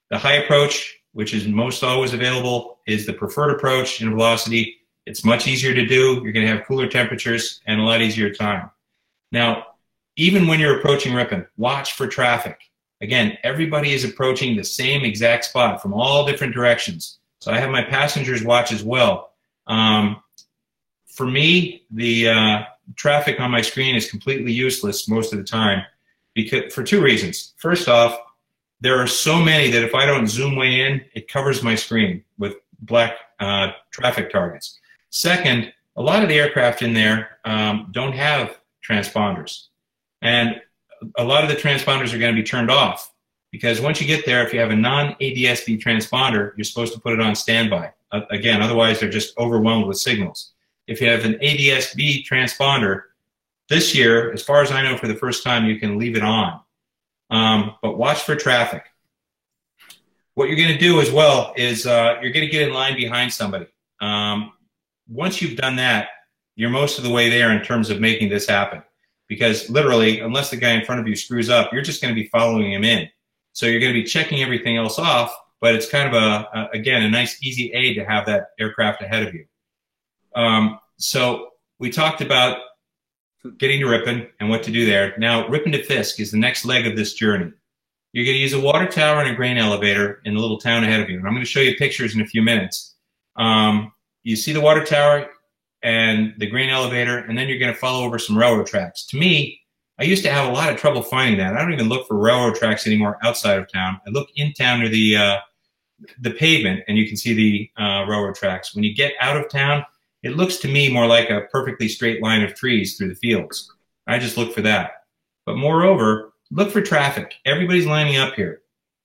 Speaker 1: The high approach, which is most always available, is the preferred approach in velocity. It's much easier to do. You're going to have cooler temperatures and a lot easier time. Now, even when you're approaching Ripon, watch for traffic. Again, everybody is approaching the same exact spot from all different directions. So I have my passengers watch as well. For me, the traffic on my screen is completely useless most of the time, because for two reasons. First off, there are so many that if I don't zoom way in, it covers my screen with black traffic targets. Second, a lot of the aircraft in there don't have transponders. And a lot of the transponders are going to be turned off, because once you get there, if you have a non-ADS-B transponder, you're supposed to put it on standby. Again, otherwise they're just overwhelmed with signals. If you have an ADS-B transponder, this year, as far as I know, for the first time, you can leave it on. But watch for traffic. What you're going to do as well is you're going to get in line behind somebody. Once you've done that, you're most of the way there in terms of making this happen. Because literally, unless the guy in front of you screws up, you're just going to be following him in. So you're going to be checking everything else off, but it's kind of, again, a nice, easy aid to have that aircraft ahead of you. So we talked about getting to Ripon and what to do there. Now, Ripon to Fisk is the next leg of this journey. You're going to use a water tower and a grain elevator in the little town ahead of you. And I'm going to show you pictures in a few minutes. You see the water tower and the grain elevator, and then you're going to follow over some railroad tracks. To me, I used to have a lot of trouble finding that. I don't even look for railroad tracks anymore outside of town. I look in town near the pavement, and you can see the railroad tracks. When you get out of town, it looks to me more like a perfectly straight line of trees through the fields. I just look for that. But moreover, look for traffic. Everybody's lining up here,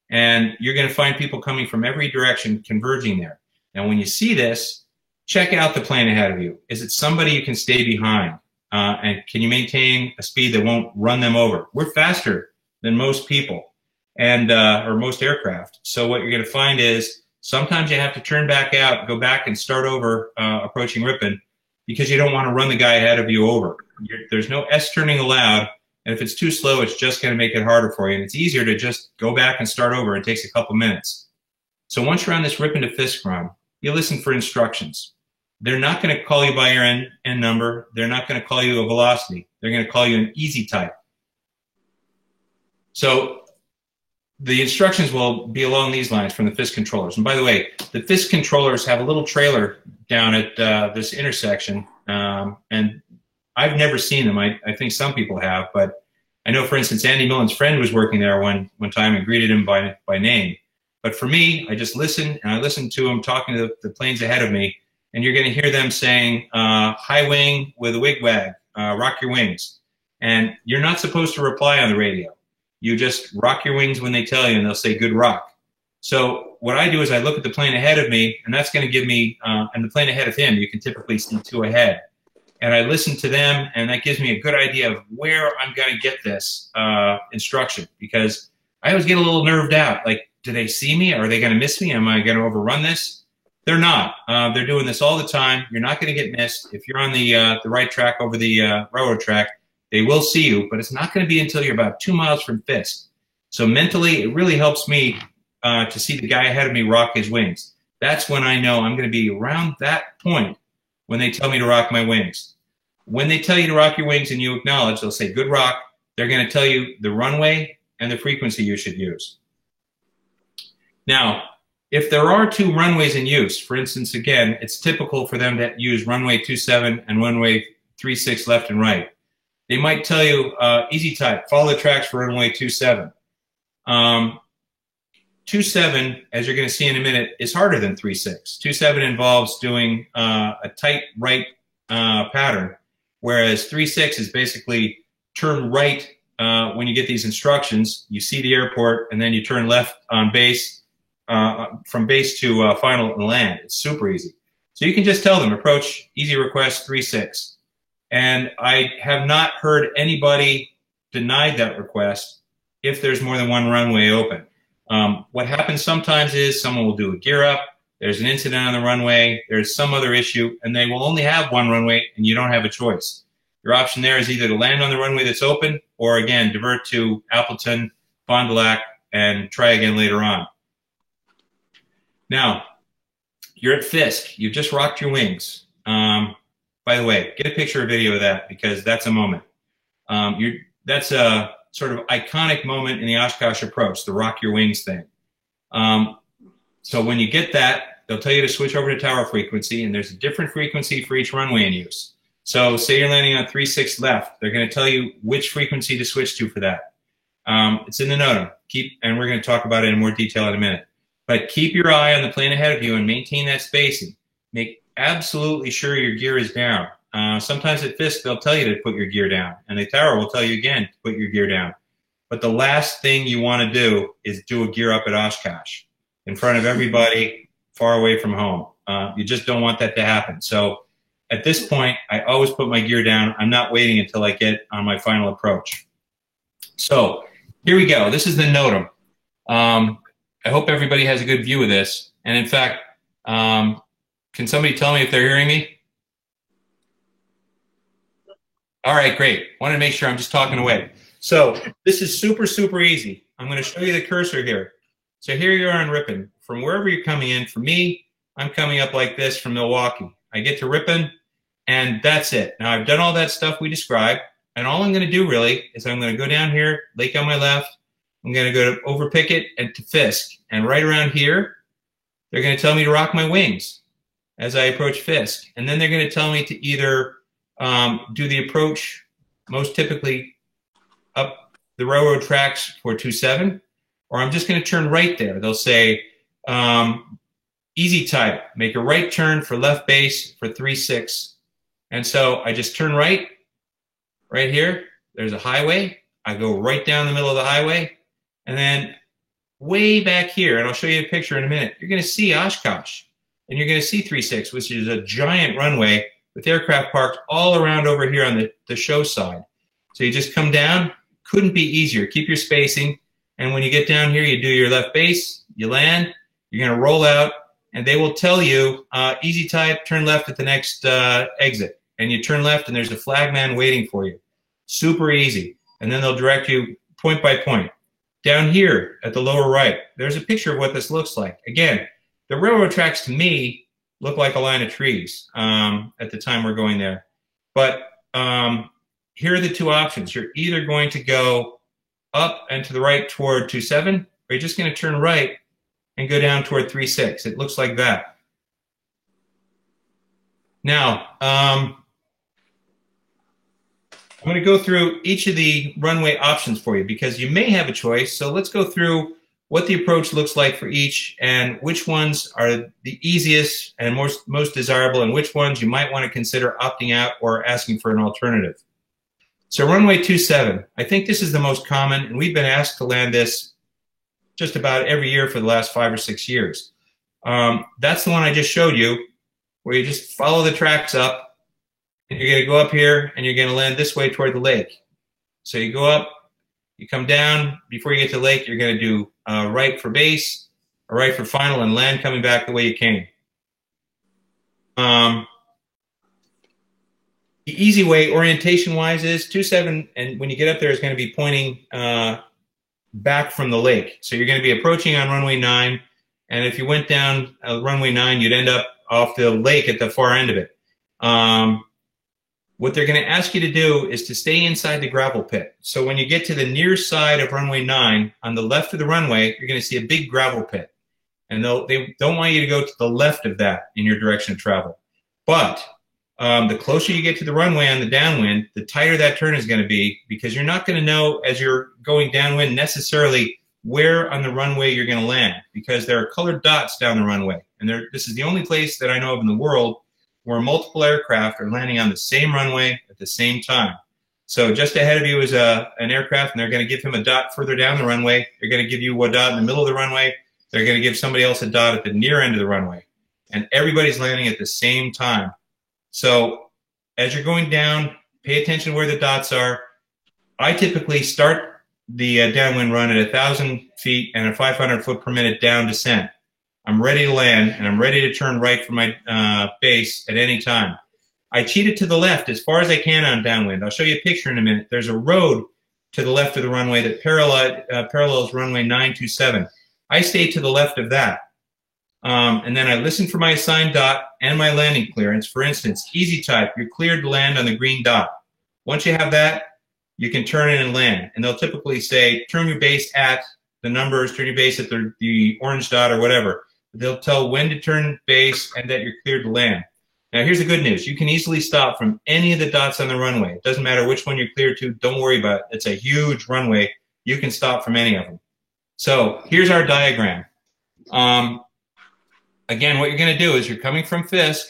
Speaker 1: and you're going to find people coming from every direction converging there. Now, when you see this, check out the plane ahead of you. Is it somebody you can stay behind? And can you maintain a speed that won't run them over? We're faster than most people and or most aircraft. So what you're going to find is sometimes you have to turn back out, go back and start over approaching Ripon, because you don't want to run the guy ahead of you over. There's no S-turning allowed, and if it's too slow, it's just going to make it harder for you. And it's easier to just go back and start over. It takes a couple minutes. So once you're on this Ripon to Fisk run, you listen for instructions. They're not going to call you by your N number. They're not going to call you a velocity. They're going to call you an easy type. So the instructions will be along these lines from the Fisk controllers. And by the way, the Fisk controllers have a little trailer down at this intersection. And I've never seen them. I think some people have. But I know, for instance, Andy Millen's friend was working there one time and greeted him by name. But for me, I just listen, and I listen to him talking to the planes ahead of me. And you're going to hear them saying, high wing with a wigwag, rock your wings. And you're not supposed to reply on the radio. You just rock your wings when they tell you, and they'll say, good rock. So what I do is I look at the plane ahead of me, and that's going to give me, and the plane ahead of him, you can typically see two ahead. And I listen to them, and that gives me a good idea of where I'm going to get this instruction. Because I always get a little nerved out. Like, do they see me? Are they going to miss me? Am I going to overrun this? They're not. They're doing this all the time. You're not going to get missed. If you're on the right track over the railroad track, they will see you, but it's not going to be until you're about 2 miles from Fisk. So mentally, it really helps me to see the guy ahead of me rock his wings. That's when I know I'm going to be around that point when they tell me to rock my wings. When they tell you to rock your wings and you acknowledge, they'll say, good rock. They're going to tell you the runway and the frequency you should use. Now, if there are two runways in use, for instance, again, it's typical for them to use runway 27 and runway 36 left and right. They might tell you, easy type, follow the tracks for runway 27. 27, as you're going to see in a minute, is harder than 36. 27 involves doing a tight right pattern, whereas 36 is basically turn right when you get these instructions. You see the airport, and then you turn left on base. From base to final and land. It's super easy. So you can just tell them, approach, easy request, 36. And I have not heard anybody denied that request if there's more than one runway open. What happens sometimes is someone will do a gear up, there's an incident on the runway, there's some other issue, and they will only have one runway, and you don't have a choice. Your option there is either to land on the runway that's open, or again, divert to Appleton, Fond du Lac, and try again later on. Now, you're at Fisk. You've just rocked your wings. By the way, get a picture or video of that, because that's a moment. That's a sort of iconic moment in the Oshkosh approach, the rock your wings thing. So when you get that, they'll tell you to switch over to tower frequency, and there's a different frequency for each runway in use. So say you're landing on 3-6 left. They're going to tell you which frequency to switch to for that. It's in the NOTAM. And we're going to talk about it in more detail in a minute. But keep your eye on the plane ahead of you and maintain that spacing. Make absolutely sure your gear is down. Sometimes at FISC, they'll tell you to put your gear down. And the tower will tell you again to put your gear down. But the last thing you want to do is do a gear up at Oshkosh in front of everybody far away from home. You just don't want that to happen. So at this point, I always put my gear down. I'm not waiting until I get on my final approach. So here we go. This is the NOTAM. I hope everybody has a good view of this. And in fact, can somebody tell me if they're hearing me? All right, great. Want to make sure I'm just talking away. So this is super, super easy. I'm going to show you the cursor here. So here you are in Ripon. From wherever you're coming in, for me, I'm coming up like this from Milwaukee. I get to Ripon, and that's it. Now, I've done all that stuff we described, and all I'm going to do really is I'm going to go down here, lake on my left. I'm going to go to over Pickett and to FISC. And right around here, they're going to tell me to rock my wings as I approach FISC. And then they're going to tell me to either do the approach, most typically up the railroad tracks for 27, or I'm just going to turn right there. They'll say, easy type, make a right turn for left base for 3-6. And so I just turn right here. There's a highway. I go right down the middle of the highway. And then way back here, and I'll show you a picture in a minute, you're going to see Oshkosh. And you're going to see 3-6, which is a giant runway with aircraft parked all around over here on the show side. So you just come down. Couldn't be easier. Keep your spacing. And when you get down here, you do your left base, you land, you're going to roll out, and they will tell you, easy type, turn left at the next exit. And you turn left, and there's a flagman waiting for you. Super easy. And then they'll direct you point by point. Down here at the lower right, there's a picture of what this looks like. Again, the railroad tracks to me look like a line of trees at the time we're going there. But here are the two options. You're either going to go up and to the right toward 27, or you're just going to turn right and go down toward 3-6. It looks like that. Now, I'm going to go through each of the runway options for you because you may have a choice. So let's go through what the approach looks like for each and which ones are the easiest and most desirable and which ones you might want to consider opting out or asking for an alternative. So runway 27, I think this is the most common, and we've been asked to land this just about every year for the last 5 or 6 years. That's the one I just showed you, where you just follow the tracks up, and you're going to go up here, and you're going to land this way toward the lake. So you go up, you come down. Before you get to the lake, you're going to do right for base, a right for final, and land coming back the way you came. The easy way, orientation-wise, is 27, and when you get up there, it's going to be pointing back from the lake. So you're going to be approaching on runway 9, and if you went down runway 9, you'd end up off the lake at the far end of it. What they're going to ask you to do is to stay inside the gravel pit. So when you get to the near side of runway 9, on the left of the runway, you're going to see a big gravel pit. And they don't want you to go to the left of that in your direction of travel. But the closer you get to the runway on the downwind, the tighter that turn is going to be, because you're not going to know as you're going downwind necessarily where on the runway you're going to land, because there are colored dots down the runway. And this is the only place that I know of in the world where multiple aircraft are landing on the same runway at the same time. So just ahead of you is an aircraft, and they're going to give him a dot further down the runway. They're going to give you a dot in the middle of the runway. They're going to give somebody else a dot at the near end of the runway. And everybody's landing at the same time. So as you're going down, pay attention to where the dots are. I typically start the downwind run at 1,000 feet and a 500 foot per minute down descent. I'm ready to land, and I'm ready to turn right for my base at any time. I cheat it to the left as far as I can on downwind. I'll show you a picture in a minute. There's a road to the left of the runway that parallels runway 927. I stay to the left of that. And then I listen for my assigned dot and my landing clearance. For instance, easy type, you're cleared to land on the green dot. Once you have that, you can turn in and land. And they'll typically say, turn your base at the numbers, turn your base at the orange dot or whatever. They'll tell when to turn base and that you're cleared to land. Now, here's the good news. You can easily stop from any of the dots on the runway. It doesn't matter which one you're clear to. Don't worry about it. It's a huge runway. You can stop from any of them. So here's our diagram. Again, what you're going to do is you're coming from Fisk,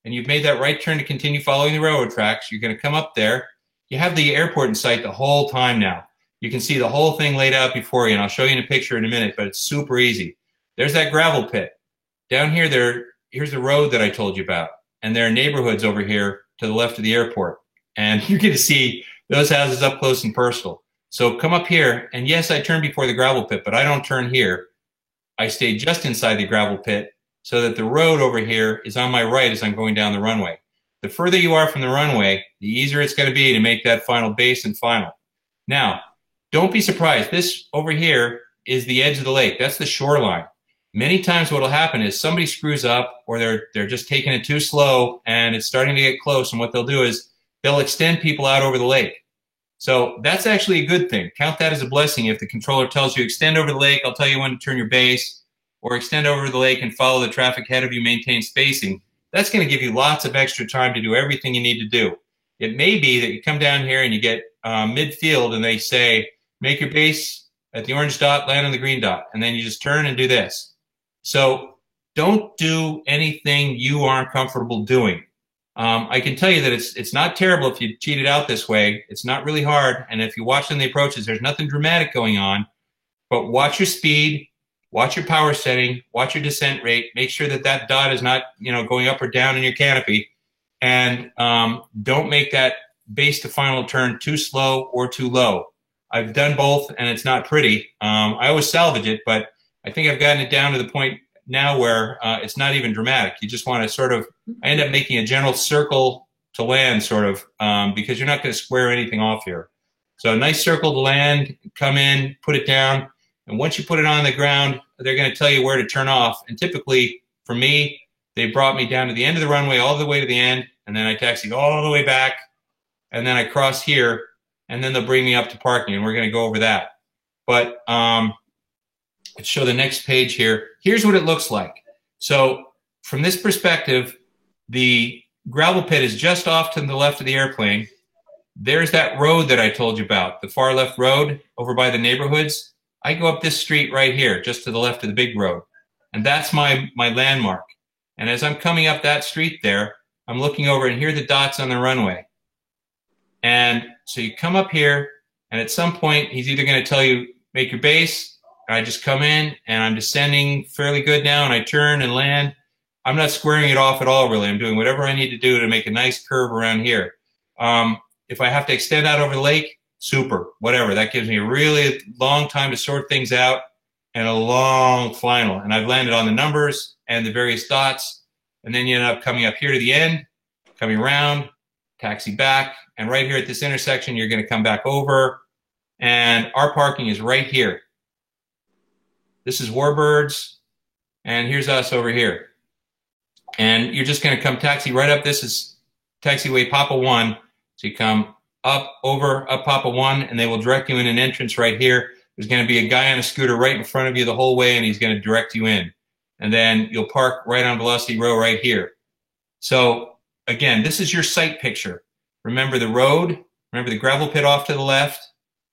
Speaker 1: and you've made that right turn to continue following the railroad tracks. You're going to come up there. You have the airport in sight the whole time now. You can see the whole thing laid out before you, and I'll show you in a picture in a minute, but it's super easy. There's that gravel pit. Down here, here's the road that I told you about, and there are neighborhoods over here to the left of the airport. And you get to see those houses up close and personal. So come up here, and yes, I turn before the gravel pit, but I don't turn here. I stay just inside the gravel pit so that the road over here is on my right as I'm going down the runway. The further you are from the runway, the easier it's going to be to make that final base and final. Now, don't be surprised. This over here is the edge of the lake. That's the shoreline. Many times what will happen is somebody screws up, or they're just taking it too slow and it's starting to get close, and what they'll do is they'll extend people out over the lake. So that's actually a good thing. Count that as a blessing. If the controller tells you extend over the lake, I'll tell you when to turn your base, or extend over the lake and follow the traffic ahead of you, maintain spacing. That's going to give you lots of extra time to do everything you need to do. It may be that you come down here and you get midfield and they say, make your base at the orange dot, land on the green dot, and then you just turn and do this. So don't do anything you aren't comfortable doing. I can tell you that it's not terrible if you cheat it out this way. It's not really hard, and if you watch in the approaches, there's nothing dramatic going on, but watch your speed, watch your power setting, watch your descent rate, make sure that that dot is not, going up or down in your canopy, and don't make that base to final turn too slow or too low. I've done both, and it's not pretty. I always salvage it, but I think I've gotten it down to the point now where it's not even dramatic. You just want to sort of, I end up making a general circle to land sort of, because you're not going to square anything off here. So a nice circle to land, come in, put it down, and once you put it on the ground, they're going to tell you where to turn off. And typically, for me, they brought me down to the end of the runway, all the way to the end, and then I taxied all the way back, and then I cross here, and then they'll bring me up to parking, and we're going to go over that. But let's show the next page here. Here's what it looks like. So from this perspective, the gravel pit is just off to the left of the airplane. There's that road that I told you about, the far left road over by the neighborhoods. I go up this street right here, just to the left of the big road. And that's my landmark. And as I'm coming up that street there, I'm looking over, and here are the dots on the runway. And so you come up here, and at some point, he's either going to tell you, make your base. I just come in, and I'm descending fairly good now, and I turn and land. I'm not squaring it off at all, really. I'm doing whatever I need to do to make a nice curve around here. If I have to extend out over the lake, super, whatever. That gives me a really long time to sort things out and a long final. And I've landed on the numbers and the various dots. And then you end up coming up here to the end, coming around, taxi back. And right here at this intersection, you're going to come back over. And our parking is right here. This is Warbirds. And here's us over here. And you're just going to come taxi right up. This is taxiway Papa 1. So you come up, over, up Papa 1, and they will direct you in an entrance right here. There's going to be a guy on a scooter right in front of you the whole way, and he's going to direct you in. And then you'll park right on Velocity Row right here. So, again, this is your sight picture. Remember the road, remember the gravel pit off to the left,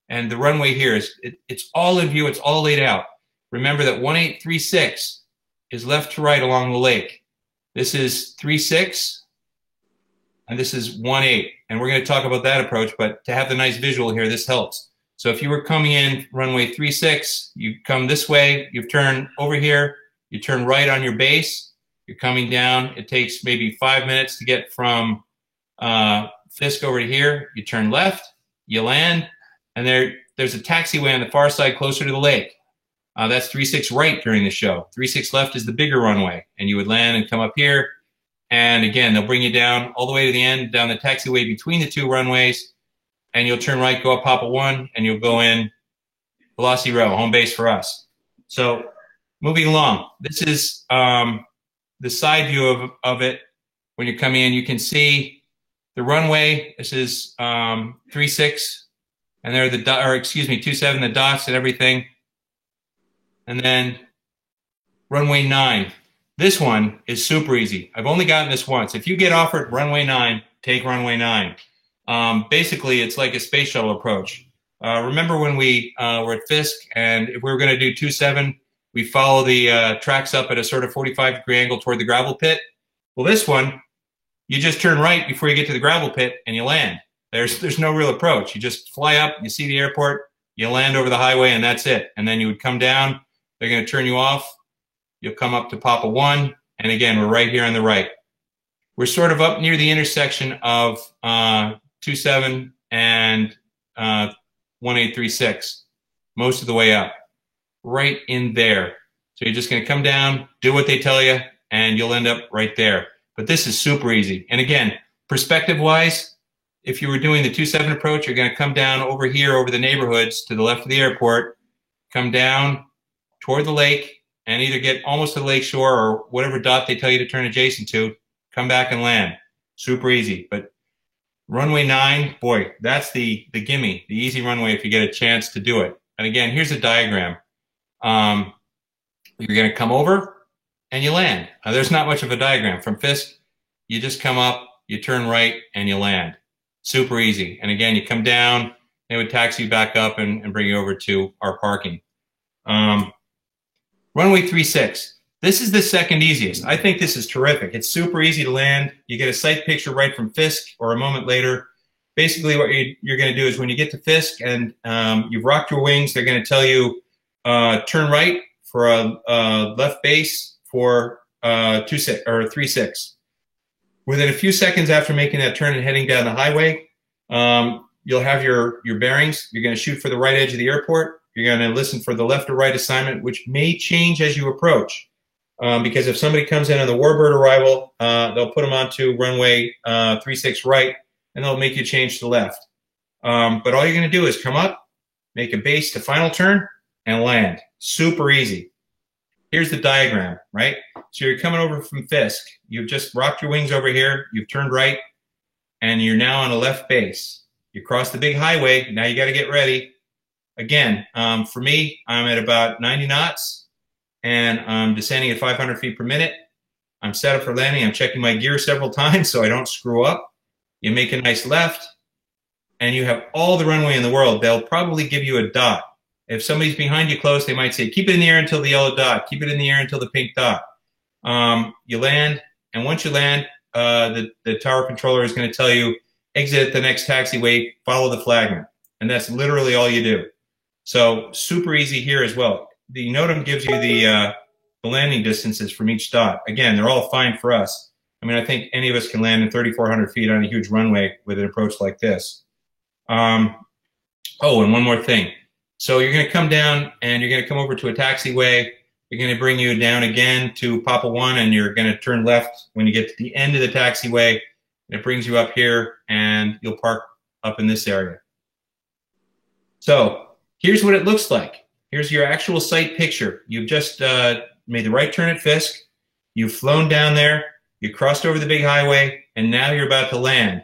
Speaker 1: and the runway here. It's all in view. It's all laid out. Remember that 1836 is left to right along the lake. This is 36, and this is 18. And we're going to talk about that approach, but to have the nice visual here, this helps. So if you were coming in runway 36, you come this way, you turn over here, you turn right on your base, you're coming down. It takes maybe 5 minutes to get from Fisk over to here. You turn left, you land, and there's a taxiway on the far side closer to the lake. That's 36 right during the show. 36 left is the bigger runway, and you would land and come up here. And again, they'll bring you down all the way to the end, down the taxiway between the two runways, and you'll turn right, go up Papa 1, and you'll go in Velocity Row, home base for us. So moving along, this is the side view of it. When you're coming in, you can see the runway. This is 36, and there are the 27, the dots and everything. And then runway 9. This one is super easy. I've only gotten this once. If you get offered runway 9, take runway 9. Basically, it's like a space shuttle approach. Remember when we were at Fisk, and if we were going to do 27, we follow the tracks up at a sort of 45-degree angle toward the gravel pit? Well, this one, you just turn right before you get to the gravel pit and you land. There's no real approach. You just fly up, you see the airport, you land over the highway, and that's it. And then you would come down, they're going to turn you off, you'll come up to Papa 1, and again, we're right here on the right. We're sort of up near the intersection of 27 and 1836, most of the way up, right in there. So you're just going to come down, do what they tell you, and you'll end up right there. But this is super easy. And again, perspective-wise, if you were doing the 27 approach, you're going to come down over here, over the neighborhoods to the left of the airport, come down toward the lake, and either get almost to the lake shore or whatever dot they tell you to turn adjacent to, come back and land. Super easy. But runway 9, boy, that's the gimme, the easy runway if you get a chance to do it. And again, here's a diagram. You're going to come over and you land. There's not much of a diagram. From Fisk, you just come up, you turn right, and you land. Super easy. And again, you come down, they would taxi you back up and bring you over to our parking. Runway 36. This is the second easiest. I think this is terrific. It's super easy to land. You get a sight picture right from Fisk or a moment later. Basically, what you're going to do is when you get to Fisk and you've rocked your wings, they're going to tell you turn right for a left base for 36. Within a few seconds after making that turn and heading down the highway, you'll have your bearings. You're going to shoot for the right edge of the airport. You're going to listen for the left or right assignment, which may change as you approach. Because if somebody comes in on the Warbird arrival, they'll put them onto runway 36 right, and they'll make you change to left. But all you're going to do is come up, make a base to final turn, and land. Super easy. Here's the diagram, right? So you're coming over from Fisk. You've just rocked your wings over here. You've turned right, and you're now on a left base. You cross the big highway. Now you got to get ready. Again, for me, I'm at about 90 knots, and I'm descending at 500 feet per minute. I'm set up for landing. I'm checking my gear several times so I don't screw up. You make a nice left, and you have all the runway in the world. They'll probably give you a dot. If somebody's behind you close, they might say, keep it in the air until the yellow dot. Keep it in the air until the pink dot. You land, and once you land, the tower controller is going to tell you, exit the next taxiway, follow the flagman. And that's literally all you do. So super easy here as well. The NOTAM gives you the landing distances from each dot. Again, they're all fine for us. I mean, I think any of us can land in 3,400 feet on a huge runway with an approach like this. Oh, and one more thing. So you're going to come down and you're going to come over to a taxiway. You're going to bring you down again to Papa 1, and you're going to turn left when you get to the end of the taxiway. And it brings you up here, and you'll park up in this area. So here's what it looks like. Here's your actual site picture. You've just made the right turn at Fisk. You've flown down there. You crossed over the big highway, and now you're about to land.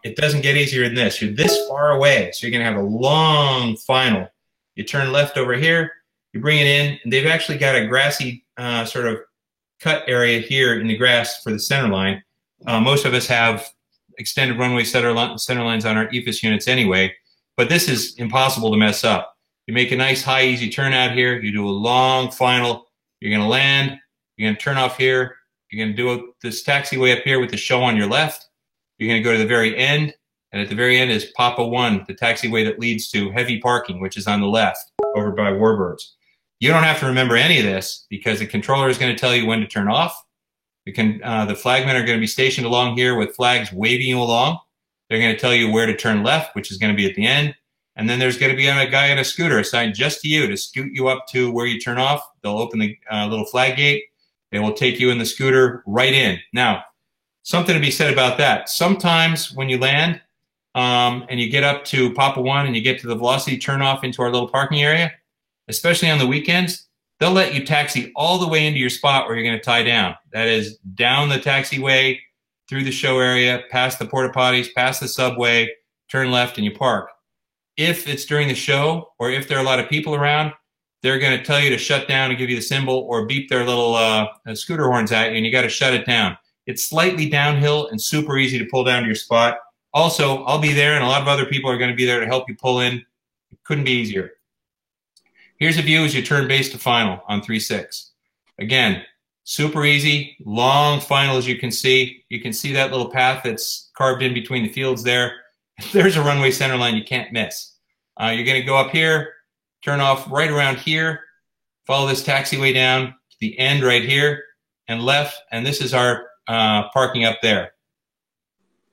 Speaker 1: It doesn't get easier than this. You're this far away, so you're going to have a long final. You turn left over here. You bring it in, and they've actually got a grassy sort of cut area here in the grass for the center line. Most of us have extended runway center lines on our EFIS units anyway, but this is impossible to mess up. You make a nice high, easy turn out here. You do a long final. You're going to land. You're going to turn off here. You're going to do this taxiway up here with the show on your left. You're going to go to the very end, and at the very end is Papa 1, the taxiway that leads to heavy parking, which is on the left over by Warbirds. You don't have to remember any of this because the controller is going to tell you when to turn off. The flagmen are going to be stationed along here with flags waving you along. They're going to tell you where to turn left, which is going to be at the end. And then there's going to be a guy in a scooter assigned just to you to scoot you up to where you turn off. They'll open the little flag gate. They will take you in the scooter right in. Now, something to be said about that. Sometimes when you land and you get up to Papa 1 and you get to the velocity turnoff into our little parking area, especially on the weekends, they'll let you taxi all the way into your spot where you're going to tie down. That is down the taxiway, through the show area, past the porta potties, past the subway, turn left and you park. If it's during the show or if there are a lot of people around, they're going to tell you to shut down and give you the symbol or beep their little scooter horns at you, and you got to shut it down. It's slightly downhill and super easy to pull down to your spot. Also, I'll be there, and a lot of other people are going to be there to help you pull in. It couldn't be easier. Here's a view as you turn base to final on 3-6. Again, super easy, long final as you can see. You can see that little path that's carved in between the fields there. There's a runway center line you can't miss. You're going to go up here, turn off right around here, follow this taxiway down to the end right here, and left, and this is our parking up there.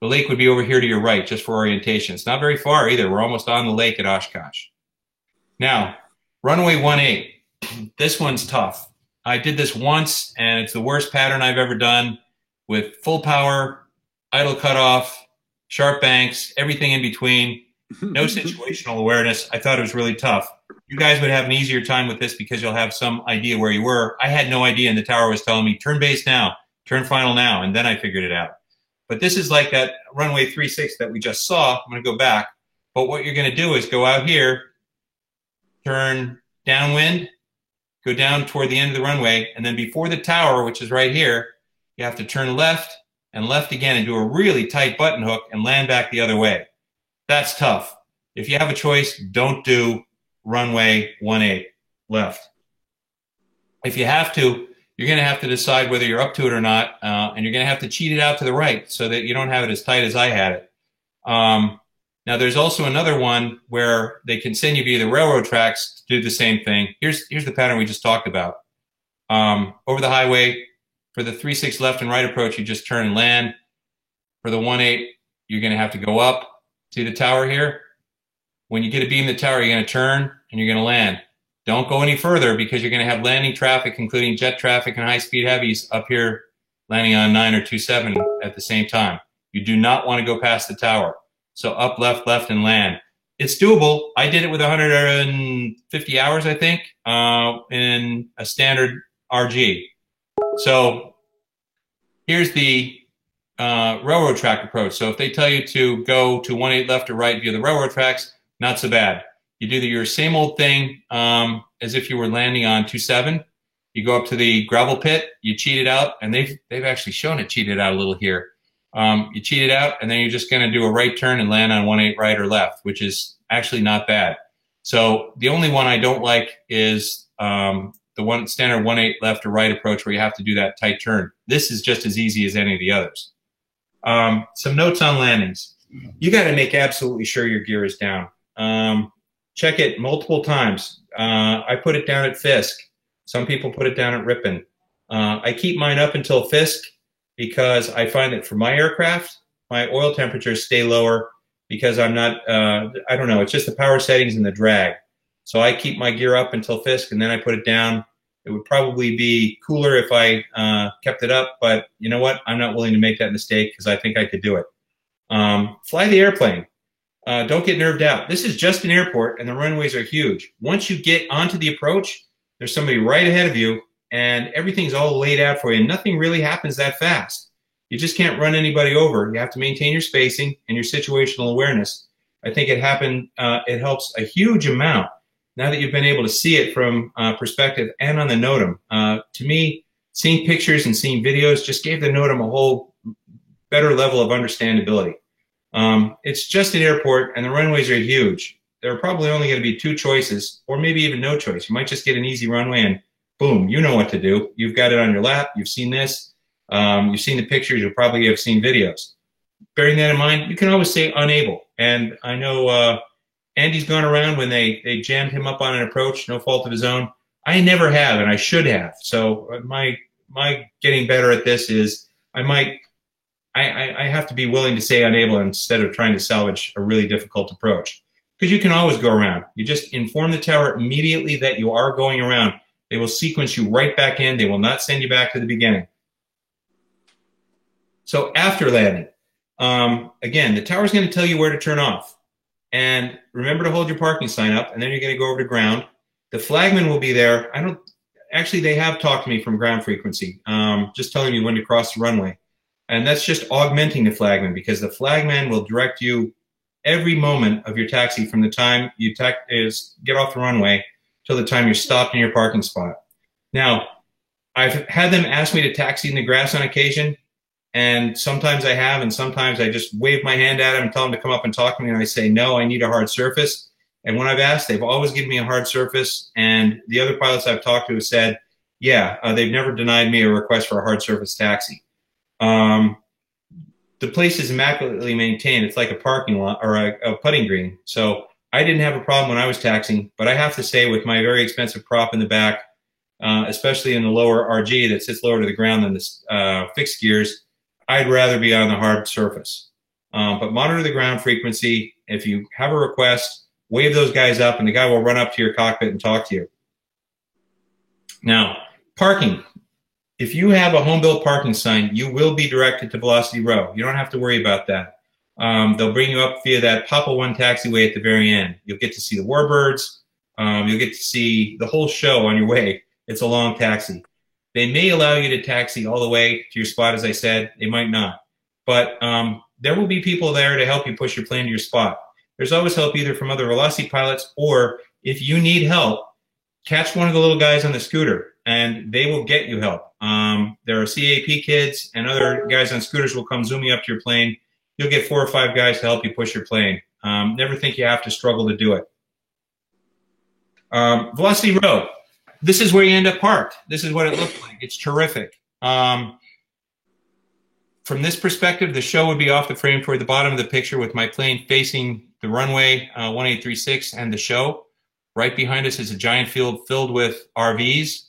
Speaker 1: The lake would be over here to your right, just for orientation. It's not very far either. We're almost on the lake at Oshkosh. Now, runway 18. This one's tough. I did this once, and it's the worst pattern I've ever done, with full power, idle cutoff, sharp banks, everything in between, no situational awareness. I thought it was really tough. You guys would have an easier time with this because you'll have some idea where you were. I had no idea, and the tower was telling me, turn base now, turn final now, and then I figured it out. But this is like that runway 3-6 that we just saw. I'm going to go back. But what you're going to do is go out here, turn downwind, go down toward the end of the runway, and then before the tower, which is right here, you have to turn left and left again and do a really tight button hook and land back the other way. That's tough. If you have a choice, don't do runway 18 left. If you have to, you're going to have to decide whether you're up to it or not, and you're going to have to cheat it out to the right so that you don't have it as tight as I had it. Now, there's also another one where they can send you via the railroad tracks to do the same thing. Here's the pattern we just talked about. Over the highway, for the 3-6 left and right approach, you just turn and land. For the 18, you're going to have to go up. See the tower here? When you get a beam in the tower, you're going to turn and you're going to land. Don't go any further because you're going to have landing traffic, including jet traffic and high-speed heavies up here landing on 9 or 27 at the same time. You do not want to go past the tower. So up, left, left, and land. It's doable. I did it with 150 hours, I think, in a standard RG. So here's the railroad track approach. So if they tell you to go to 18 left or right via the railroad tracks, not so bad. You do your same old thing as if you were landing on 27. You go up to the gravel pit, you cheat it out, and they've actually shown it cheated out a little here. You cheat it out, and then you're just going to do a right turn and land on 18 right or left, which is actually not bad. So the only one I don't like is the one standard 18 left or right approach where you have to do that tight turn. This is just as easy as any of the others. Some notes on landings. You got to make absolutely sure your gear is down. Check it multiple times. I put it down at Fisk. Some people put it down at Ripon. I keep mine up until Fisk because I find that for my aircraft, my oil temperatures stay lower because I'm not, I don't know, it's just the power settings and the drag. So I keep my gear up until Fisk and then I put it down. It would probably be cooler if I kept it up, but you know what? I'm not willing to make that mistake because I think I could do it. Fly the airplane. Don't get nerved out. This is just an airport, and the runways are huge. Once you get onto the approach, there's somebody right ahead of you, and everything's all laid out for you. Nothing really happens that fast. You just can't run anybody over. You have to maintain your spacing and your situational awareness. I think it helps a huge amount now that you've been able to see it from perspective and on the NOTAM. To me, seeing pictures and seeing videos just gave the NOTAM a whole better level of understandability. It's just an airport, and the runways are huge. There are probably only going to be 2 choices, or maybe even no choice. You might just get an easy runway, and boom, you know what to do. You've got it on your lap. You've seen this. You've seen the pictures. You'll probably have seen videos. Bearing that in mind, you can always say unable. And I know Andy's gone around when they jammed him up on an approach, no fault of his own. I never have, and I should have. So my getting better at this is I have to be willing to say unable instead of trying to salvage a really difficult approach. Because you can always go around. You just inform the tower immediately that you are going around. They will sequence you right back in. They will not send you back to the beginning. So after landing, again, the tower is going to tell you where to turn off. And remember to hold your parking sign up, and then you're going to go over to ground. The flagman will be there. Actually, they have talked to me from ground frequency, just telling me when to cross the runway. And that's just augmenting the flagman because the flagman will direct you every moment of your taxi from the time you get off the runway till the time you're stopped in your parking spot. Now, I've had them ask me to taxi in the grass on occasion, and sometimes I have, and sometimes I just wave my hand at them and tell them to come up and talk to me, and I say, no, I need a hard surface. And when I've asked, they've always given me a hard surface, and the other pilots I've talked to have said, yeah, they've never denied me a request for a hard surface taxi. The place is immaculately maintained. It's like a parking lot or a putting green. So I didn't have a problem when I was taxiing, but I have to say with my very expensive prop in the back, especially in the lower RG that sits lower to the ground than the fixed gears, I'd rather be on the hard surface. But monitor the ground frequency. If you have a request, wave those guys up, and the guy will run up to your cockpit and talk to you. Now, parking. If you have a home-built parking sign, you will be directed to Velocity Row. You don't have to worry about that. They'll bring you up via that Papa One taxiway at the very end. You'll get to see the warbirds. You'll get to see the whole show on your way. It's a long taxi. They may allow you to taxi all the way to your spot, as I said. They might not. But there will be people there to help you push your plane to your spot. There's always help either from other Velocity pilots, or if you need help, catch one of the little guys on the scooter, and they will get you help. There are CAP kids, and other guys on scooters will come zooming up to your plane. You'll get 4 or 5 guys to help you push your plane. Never think you have to struggle to do it. Velocity Row. This is where you end up parked. This is what it looks like. It's terrific. From this perspective, the show would be off the frame toward the bottom of the picture with my plane facing the runway 1836 and the show. Right behind us is a giant field filled with RVs.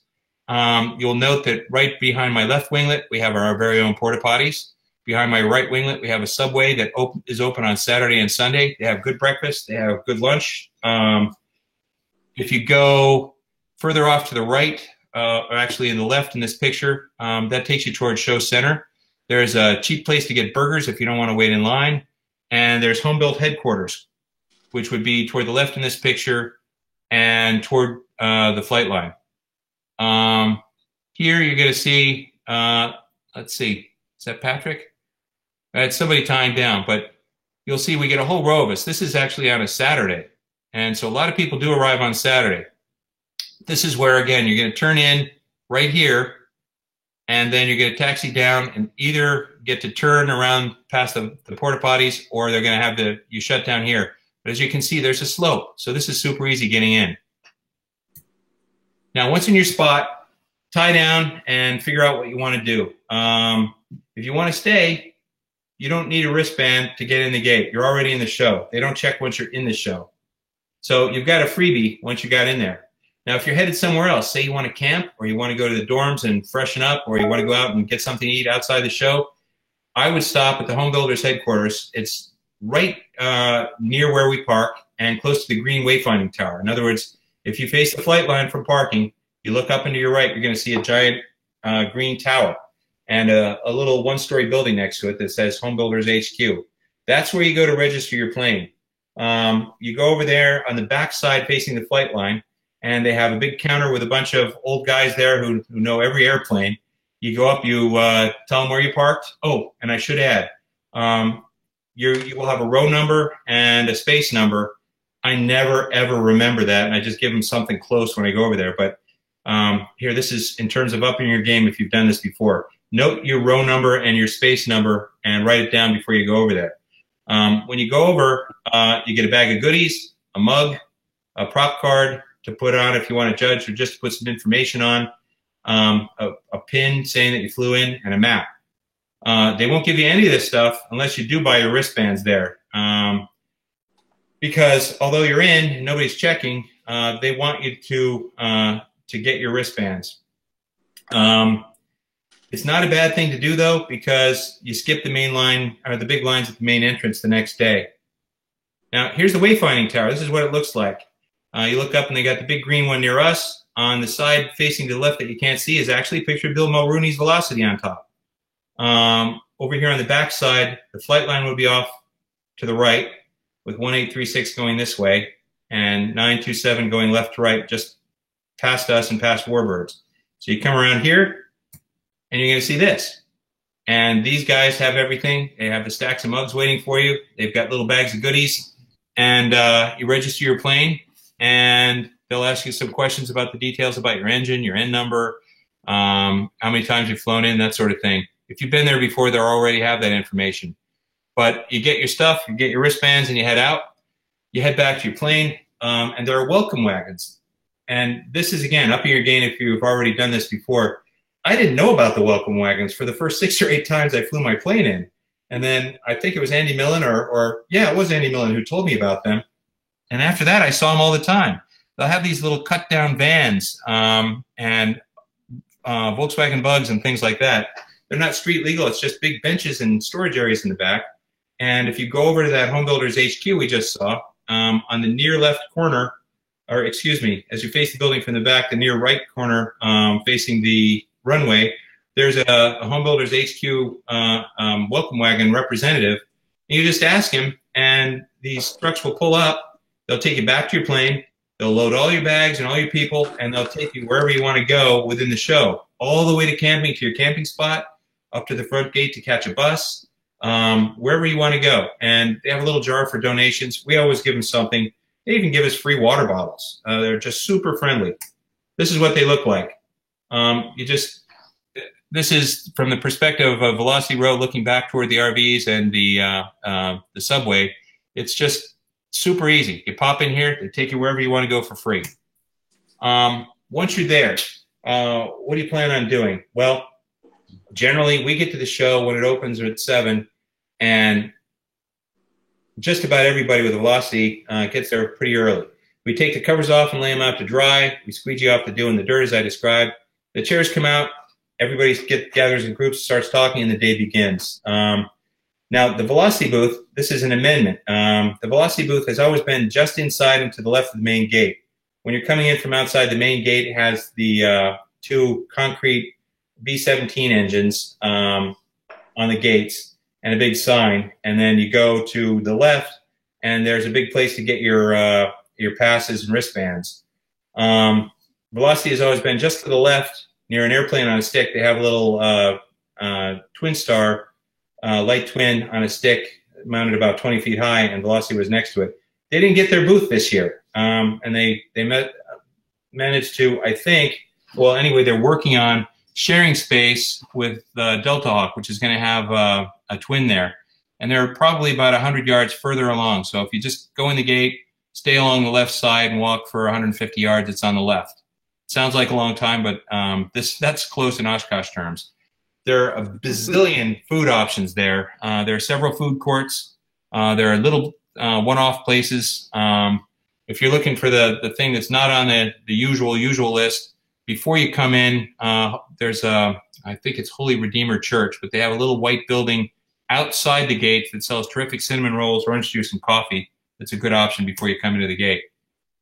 Speaker 1: You'll note that right behind my left winglet, we have our very own porta potties. Behind my right winglet, we have a Subway that is open on Saturday and Sunday. They have good breakfast. They have good lunch. If you go further off to the right, or actually in the left in this picture, that takes you towards Show Center. There's a cheap place to get burgers if you don't want to wait in line. And there's home-built headquarters, which would be toward the left in this picture and toward the flight line. Here you're going to see, let's see, is that Patrick? It's somebody tying down, but you'll see we get a whole row of us. This is actually on a Saturday. And so a lot of people do arrive on Saturday. This is where, again, you're going to turn in right here, and then you're going to taxi down and either get to turn around past the porta potties, or they're going to have you shut down here. But as you can see, there's a slope. So this is super easy getting in. Now, once in your spot, tie down and figure out what you want to do. If you want to stay, you don't need a wristband to get in the gate. You're already in the show. They don't check once you're in the show. So you've got a freebie once you got in there. Now, if you're headed somewhere else, say you want to camp, or you want to go to the dorms and freshen up, or you want to go out and get something to eat outside the show, I would stop at the Home Builders headquarters. It's right near where we park and close to the green wayfinding tower. In other words, if you face the flight line from parking, you look up and to your right, you're going to see a giant green tower and a little one-story building next to it that says Home Builders HQ. That's where you go to register your plane. You go over there on the back side facing the flight line, and they have a big counter with a bunch of old guys there who know every airplane. You go up, you tell them where you parked. Oh, and I should add, you will have a row number and a space number. I never, ever remember that, and I just give them something close when I go over there. But here, this is in terms of upping your game if you've done this before. Note your row number and your space number and write it down before you go over there. When you go over, you get a bag of goodies, a mug, a prop card to put on if you want to judge, or just to put some information on, a pin saying that you flew in, and a map. They won't give you any of this stuff unless you do buy your wristbands there. Because although you're in and nobody's checking, they want you to get your wristbands. It's not a bad thing to do, though, because you skip the main line, or the big lines at the main entrance the next day. Now, here's the wayfinding tower. This is what it looks like. You look up, and they got the big green one near us. On the side facing to the left that you can't see is actually a picture of Bill Mulrooney's Velocity on top. Over here on the back side, the flight line would be off to the right, with 1836 going this way, and 927 going left to right, just past us and past Warbirds. So you come around here, and you're going to see this. And these guys have everything. They have the stacks of mugs waiting for you. They've got little bags of goodies. And you register your plane, and They'll ask you some questions about the details about your engine, your end number, how many times you've flown in, that sort of thing. If you've been there before, they'll already have that information. But you get your stuff, you get your wristbands, and you head out. You head back to your plane, and there are welcome wagons. And this is, again, up in your game if you've already done this before. I didn't know about the welcome wagons for the first 6 or 8 times I flew my plane in. And then I think it was Andy Millen, it was Andy Millen who told me about them. And after that, I saw them all the time. They'll have these little cut-down vans and Volkswagen Bugs and things like that. They're not street legal. It's just big benches and storage areas in the back. And if you go over to that Home Builders HQ we just saw, on the near left corner, or excuse me, as you face the building from the back, the near right corner facing the runway, there's a Home Builders HQ welcome wagon representative. And you just ask him, and these trucks will pull up. They'll take you back to your plane. They'll load all your bags and all your people, and they'll take you wherever you want to go within the show, all the way to camping, to your camping spot, up to the front gate to catch a bus, wherever you want to go. And they have a little jar for donations. We always give them something. They even give us free water bottles. They're just super friendly. This is what they look like. This is from the perspective of Velocity Road, looking back toward the RVs and the subway. It's just super easy. You pop in here, they take you wherever you want to go for free. Once you're there, what do you plan on doing? Well, generally, we get to the show when it opens at 7, and just about everybody with Velocity gets there pretty early. We take the covers off and lay them out to dry. We squeegee off the dew and the dirt, as I described. The chairs come out. Everybody gathers in groups, starts talking, and the day begins. Now, the Velocity booth, this is an amendment. The Velocity booth has always been just inside and to the left of the main gate. When you're coming in from outside the main gate, it has the 2 concrete B-17 engines on the gates and a big sign. And then you go to the left, and there's a big place to get your passes and wristbands. Velocity has always been just to the left, near an airplane on a stick. They have a little Twin Star light twin on a stick mounted about 20 feet high, and Velocity was next to it. They didn't get their booth this year, and they managed to, I think, well, anyway, they're working on sharing space with Delta Hawk, which is going to have a twin there. And they're probably about 100 yards further along. So if you just go in the gate, stay along the left side, and walk for 150 yards, it's on the left. Sounds like a long time, but that's close in Oshkosh terms. There are a bazillion food options there. There are several food courts. There are little one-off places. If you're looking for the thing that's not on the usual list, before you come in, there's I think it's Holy Redeemer Church, but they have a little white building outside the gate that sells terrific cinnamon rolls, orange juice, and coffee. That's a good option before you come into the gate.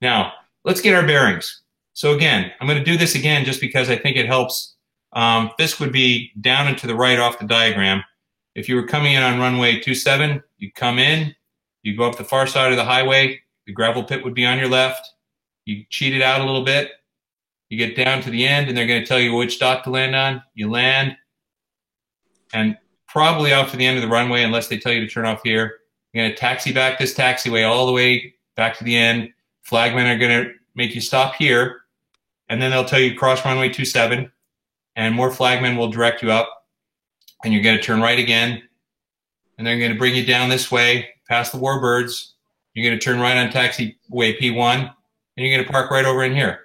Speaker 1: Now, let's get our bearings. So again, I'm going to do this again just because I think it helps. This would be down and to the right off the diagram. If you were coming in on runway 27, you come in, you go up the far side of the highway, the gravel pit would be on your left. You cheat it out a little bit. You get down to the end, and they're going to tell you which dock to land on. You land, and probably off to the end of the runway, unless they tell you to turn off here. You're going to taxi back this taxiway all the way back to the end. Flagmen are going to make you stop here, and then they'll tell you cross runway 27, and more flagmen will direct you up, and you're going to turn right again, and they're going to bring you down this way, past the Warbirds. You're going to turn right on taxiway P1, and you're going to park right over in here.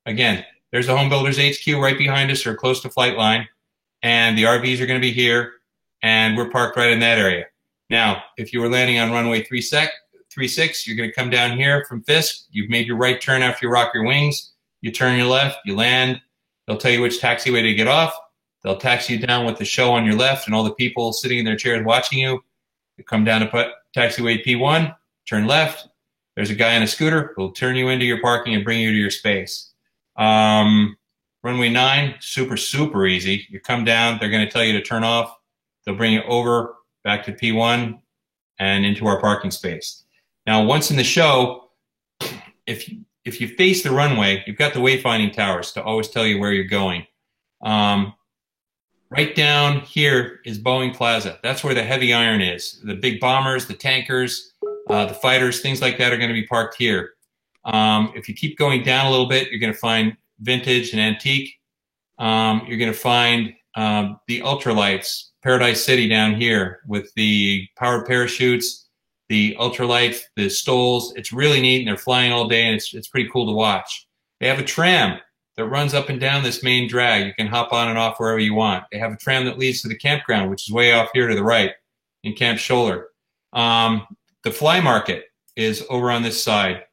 Speaker 1: Again, there's the Home Builders HQ right behind us or close to flight line, and the RVs are going to be here, and we're parked right in that area. Now, if you were landing on runway 36, you're going to come down here from Fisk. You've made your right turn after you rock your wings. You turn your left, you land. They'll tell you which taxiway to get off. They'll taxi you down with the show on your left and all the people sitting in their chairs watching you. You come down to taxiway P1, turn left. There's a guy on a scooter who'll turn you into your parking and bring you to your space. Runway 9, super easy. You come down, they're going to tell you to turn off. They'll bring you over back to P1 and into our parking space. Now, once in the show, if you face the runway, you've got the wayfinding towers to always tell you where you're going. Right down here is Boeing Plaza. That's where the heavy iron is. The big bombers, the tankers, the fighters, things like that are going to be parked here. If you keep going down a little bit, you're going to find vintage and antique. You're going to find the ultralights, Paradise City down here with the powered parachutes, the ultralights, the stoles. It's really neat, and they're flying all day, and it's pretty cool to watch. They have a tram that runs up and down this main drag. You can hop on and off wherever you want. They have a tram that leads to the campground, which is way off here to the right in Camp Scholler. The fly market is over on this side.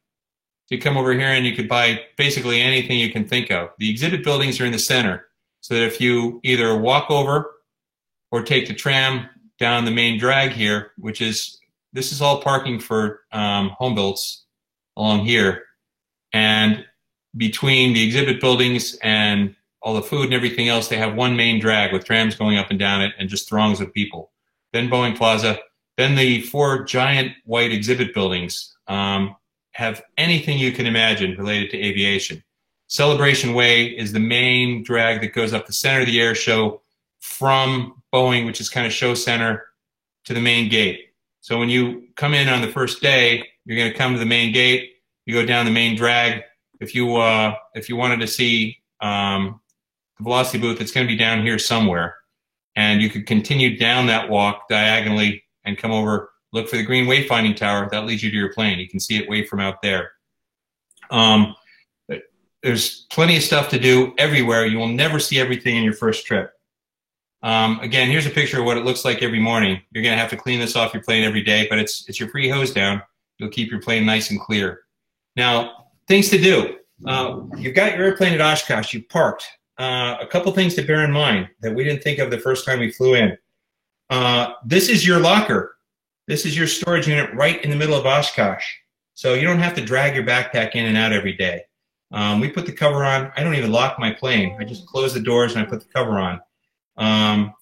Speaker 1: So you come over here and you could buy basically anything you can think of. The exhibit buildings are in the center, so that if you either walk over or take the tram down the main drag here, this is all parking for home builds along here. And between the exhibit buildings and all the food and everything else, they have one main drag with trams going up and down it and just throngs of people. Then Boeing Plaza. Then the 4 giant white exhibit buildings have anything you can imagine related to aviation. Celebration Way is the main drag that goes up the center of the air show from Boeing, which is kind of show center, to the main gate. So when you come in on the first day, you're going to come to the main gate. You go down the main drag. If you wanted to see the Velocity booth, it's going to be down here somewhere. And you could continue down that walk diagonally and come over, look for the green wayfinding tower. That leads you to your plane. You can see it way from out there. There's plenty of stuff to do everywhere. You will never see everything in your first trip. Again, here's a picture of what it looks like every morning. You're going to have to clean this off your plane every day, but it's your free hose down. You'll keep your plane nice and clear. Now, things to do. You've got your airplane at Oshkosh. You parked. A couple things to bear in mind that we didn't think of the first time we flew in. This is your locker. This is your storage unit right in the middle of Oshkosh. So you don't have to drag your backpack in and out every day. We put the cover on. I don't even lock my plane. I just close the doors and I put the cover on.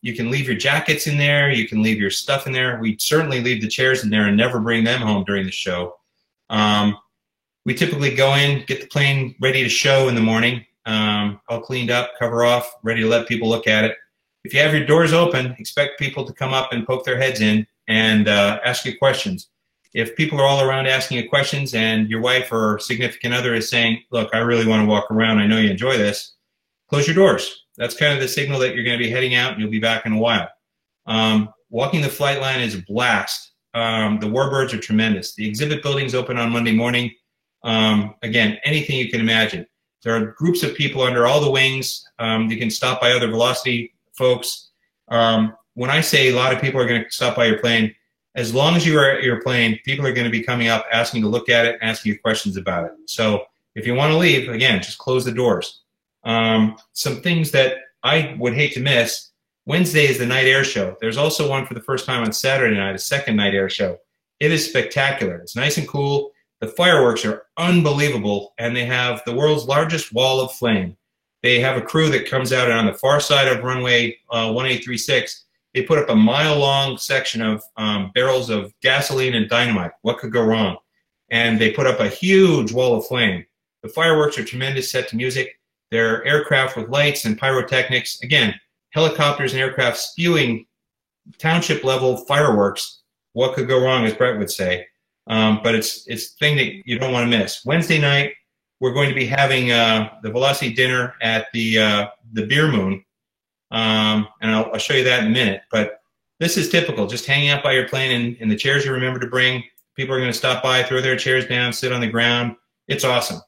Speaker 1: You can leave your jackets in there. You can leave your stuff in there. We certainly leave the chairs in there and never bring them home during the show. We typically go in, get the plane ready to show in the morning, all cleaned up, cover off, ready to let people look at it. If you have your doors open, expect people to come up and poke their heads in and ask you questions. If people are all around asking you questions and your wife or significant other is saying, look, I really want to walk around, I know you enjoy this, close your doors. That's kind of the signal that you're going to be heading out and you'll be back in a while. Walking the flight line is a blast. The warbirds are tremendous. The exhibit building's open on Monday morning. Again, anything you can imagine. There are groups of people under all the wings. You can stop by other Velocity folks. When I say a lot of people are going to stop by your plane, as long as you are at your plane, people are going to be coming up, asking to look at it, asking you questions about it. So if you want to leave, again, just close the doors. Some things that I would hate to miss. Wednesday is the night air show. There's also one for the first time on Saturday night, a second night air show. It is spectacular. It's nice and cool. The fireworks are unbelievable, and they have the world's largest wall of flame. They have a crew that comes out, and on the far side of runway 1836, they put up a mile-long section of barrels of gasoline and dynamite. What could go wrong? And they put up a huge wall of flame. The fireworks are tremendous, set to music. They're aircraft with lights and pyrotechnics. Again, helicopters and aircraft spewing township-level fireworks. What could go wrong, as Brett would say. But it's a thing that you don't want to miss. Wednesday night, we're going to be having the Velocity dinner at the Beer Moon. And I'll show you that in a minute. But this is typical, just hanging out by your plane and the chairs you remember to bring. People are going to stop by, throw their chairs down, sit on the ground. It's awesome.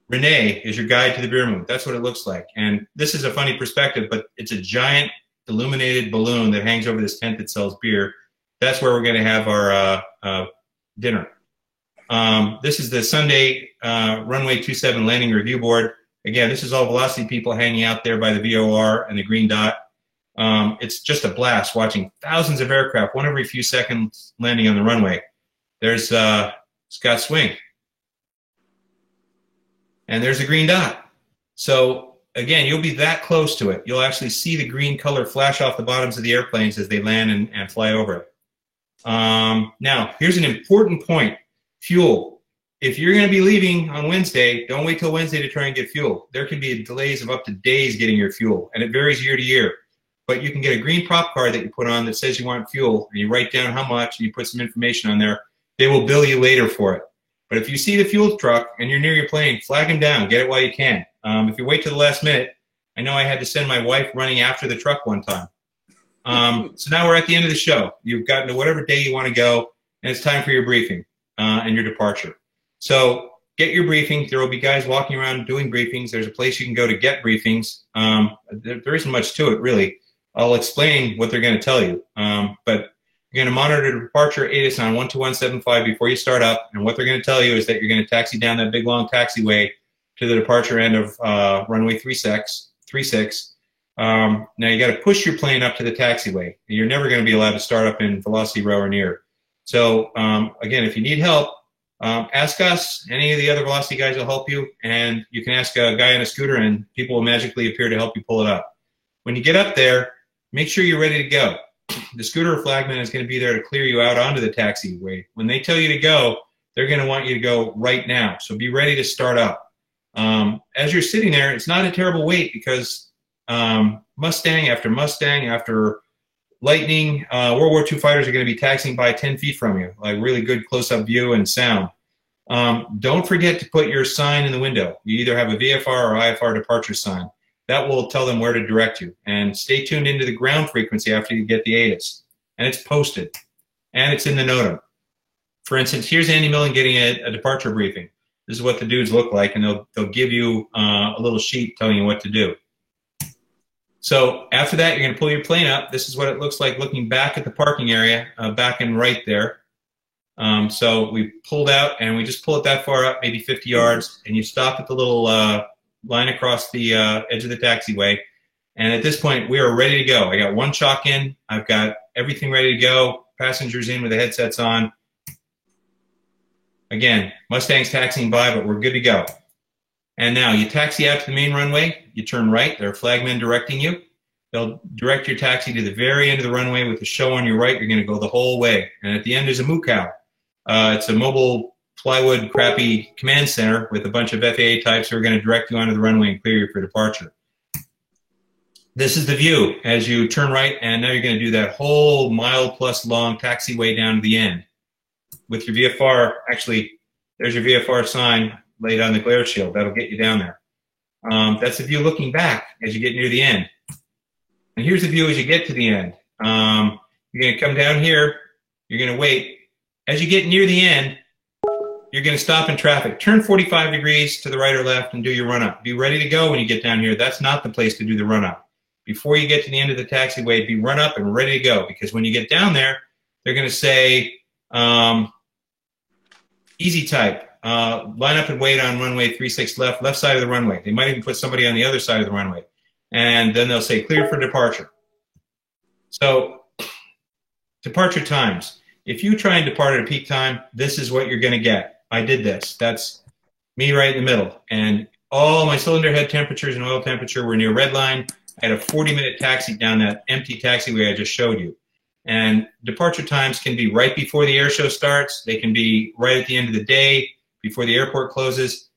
Speaker 1: Renee is your guide to the Beer Moon. That's what it looks like. And this is a funny perspective, but it's a giant illuminated balloon that hangs over this tent that sells beer. That's where we're going to have our dinner. This is the Sunday runway 27 landing review board. Again, this is all Velocity people hanging out there by the VOR and the green dot. It's just a blast watching thousands of aircraft, one every few seconds, landing on the runway. There's Scott Swing. And there's a green dot. So, again, you'll be that close to it. You'll actually see the green color flash off the bottoms of the airplanes as they land and fly over it. Now, here's an important point. Fuel. If you're going to be leaving on Wednesday, don't wait till Wednesday to try and get fuel. There can be delays of up to days getting your fuel, and it varies year to year. But you can get a green prop card that you put on that says you want fuel, and you write down how much, and you put some information on there. They will bill you later for it. But if you see the fuel truck and you're near your plane, flag him down. Get it while you can. If you wait to the last minute, I know I had to send my wife running after the truck one time. So now we're at the end of the show. You've gotten to whatever day you want to go, and it's time for your briefing and your departure. So get your briefing. There will be guys walking around doing briefings. There's a place you can go to get briefings. There isn't much to it, really. I'll explain what they're going to tell you. But you're going to monitor the departure ATIS on 12175 before you start up. And what they're going to tell you is that you're going to taxi down that big, long taxiway to the departure end of runway 36. Now, you got to push your plane up to the taxiway. You're never going to be allowed to start up in velocity row or near. So, again, if you need help, ask us. Any of the other velocity guys will help you. And you can ask a guy on a scooter, and people will magically appear to help you pull it up. When you get up there, make sure you're ready to go. The scooter flagman is going to be there to clear you out onto the taxiway. When they tell you to go, they're going to want you to go right now. So be ready to start up. As you're sitting there, it's not a terrible wait because Mustang after Lightning, World War II fighters are going to be taxiing by 10 feet from you, like really good close-up view and sound. Don't forget to put your sign in the window. You either have a VFR or IFR departure sign. That will tell them where to direct you. And stay tuned into the ground frequency after you get the ATIS. And it's posted. And it's in the NOTAM. For instance, here's Andy Millen getting a departure briefing. This is what the dudes look like, and they'll give you a little sheet telling you what to do. So after that, you're going to pull your plane up. This is what it looks like looking back at the parking area, back and right there. So we pulled out, and we just pull it that far up, maybe 50 yards, and you stop at the little line across the edge of the taxiway. And at this point, we are ready to go. I got one chalk in. I've got everything ready to go. Passengers in with the headsets on. Again, Mustang's taxiing by, but we're good to go. And now you taxi out to the main runway. You turn right. There are flagmen directing you. They'll direct your taxi to the very end of the runway with the show on your right. You're going to go the whole way. And at the end is a MUCAL. It's a mobile plywood crappy command center with a bunch of FAA types who are going to direct you onto the runway and clear you for departure. This is the view as you turn right, and now you're going to do that whole mile-plus long taxiway down to the end. With your VFR, actually, there's your VFR sign laid on the glare shield. That'll get you down there. That's the view looking back as you get near the end. And here's the view as you get to the end. You're going to come down here. You're going to wait. As you get near the end, you're going to stop in traffic. Turn 45 degrees to the right or left and do your run-up. Be ready to go when you get down here. That's not the place to do the run-up. Before you get to the end of the taxiway, be run up and ready to go. Because when you get down there, they're going to say, easy type. Line up and wait on runway 36 left side of the runway. They might even put somebody on the other side of the runway. And then they'll say, clear for departure. So, departure times. If you try and depart at a peak time, this is what you're going to get. I did this. That's me right in the middle. And all my cylinder head temperatures and oil temperature were near red line. I had a 40-minute taxi down that empty taxiway I just showed you. And departure times can be right before the air show starts. They can be right at the end of the day, before the airport closes.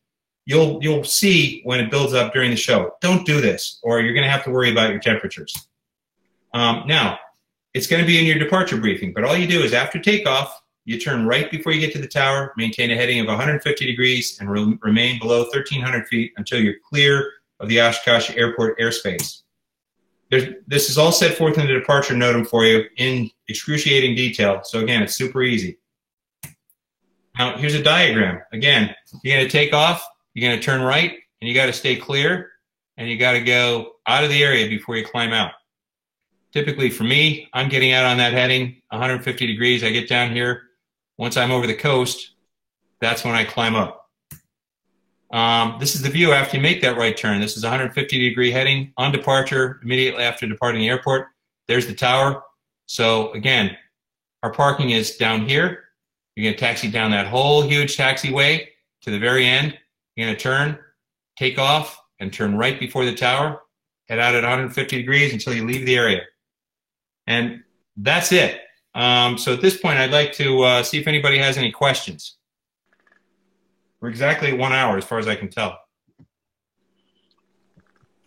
Speaker 1: You'll see when it builds up during the show. Don't do this, or you're going to have to worry about your temperatures. Now, it's going to be in your departure briefing, but all you do is after takeoff, you turn right before you get to the tower, maintain a heading of 150 degrees, and remain below 1,300 feet until you're clear of the Oshkosh Airport airspace. This is all set forth in the departure NOTAM for you in excruciating detail. So again, it's super easy. Now, here's a diagram. Again, you're going to take off, you're going to turn right, and you got to stay clear, and you got to go out of the area before you climb out. Typically for me, I'm getting out on that heading, 150 degrees. I get down here. Once I'm over the coast, that's when I climb up. This is the view after you make that right turn. This is 150 degree heading on departure, immediately after departing the airport. There's the tower. So again, our parking is down here. You're going to taxi down that whole huge taxiway to the very end. You're going to turn, take off, and turn right before the tower. Head out at 150 degrees until you leave the area. And that's it. So at this point, I'd like to see if anybody has any questions. We're exactly at 1 hour as far as I can tell.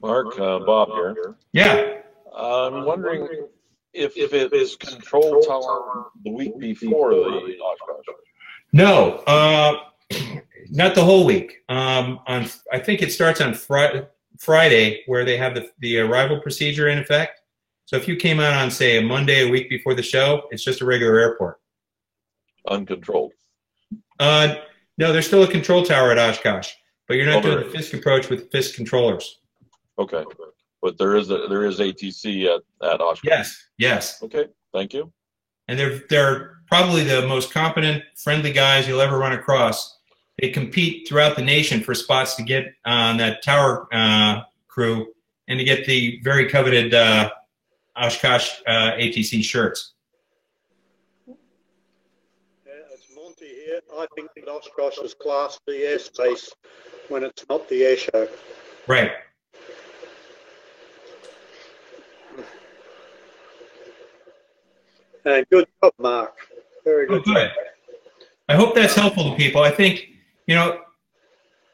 Speaker 3: Mark, Bob here.
Speaker 1: Yeah.
Speaker 3: I'm wondering if it is control tower the week before the Oshkosh.
Speaker 1: No. Not the whole week. I think it starts on Friday, where they have the arrival procedure in effect. So if you came out on, say, a Monday, a week before the show, it's just a regular airport.
Speaker 3: Uncontrolled.
Speaker 1: No, there's still a control tower at Oshkosh, but you're not doing
Speaker 3: there
Speaker 1: the Fisk approach with Fisk controllers.
Speaker 3: Okay, but there is ATC at Oshkosh.
Speaker 1: Yes.
Speaker 3: Okay, thank you.
Speaker 1: And they're probably the most competent, friendly guys you'll ever run across. They compete throughout the nation for spots to get on that tower crew and to get the very coveted Oshkosh ATC shirts.
Speaker 4: Yeah, it's Monty here. I think that Oshkosh is class B airspace when it's not the air show.
Speaker 1: Right.
Speaker 4: And good job, Mark. Very good.
Speaker 1: Oh, good. I hope that's helpful to people. I think,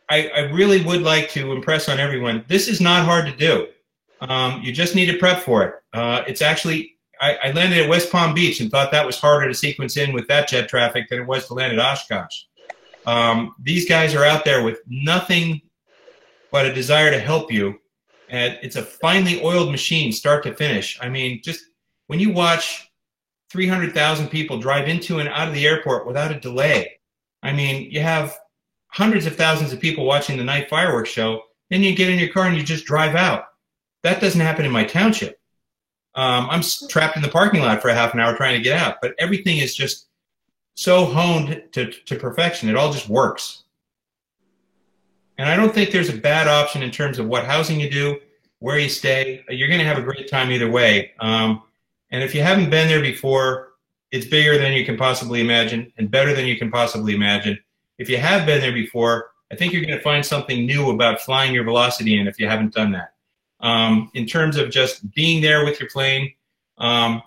Speaker 1: I really would like to impress on everyone. This is not hard to do. You just need to prep for it. It's actually, I landed at West Palm Beach and thought that was harder to sequence in with that jet traffic than it was to land at Oshkosh. These guys are out there with nothing but a desire to help you. And it's a finely oiled machine, start to finish. I mean, just when you watch 300,000 people drive into and out of the airport without a delay, I mean, you have hundreds of thousands of people watching the night fireworks show, then you get in your car and you just drive out. That doesn't happen in my township. I'm trapped in the parking lot for a half an hour trying to get out, but everything is just so honed to perfection. It all just works. And I don't think there's a bad option in terms of what housing you do, where you stay. You're going to have a great time either way. And if you haven't been there before, it's bigger than you can possibly imagine and better than you can possibly imagine. If you have been there before, I think you're going to find something new about flying your Velocity in if you haven't done that. In terms of just being there with your plane,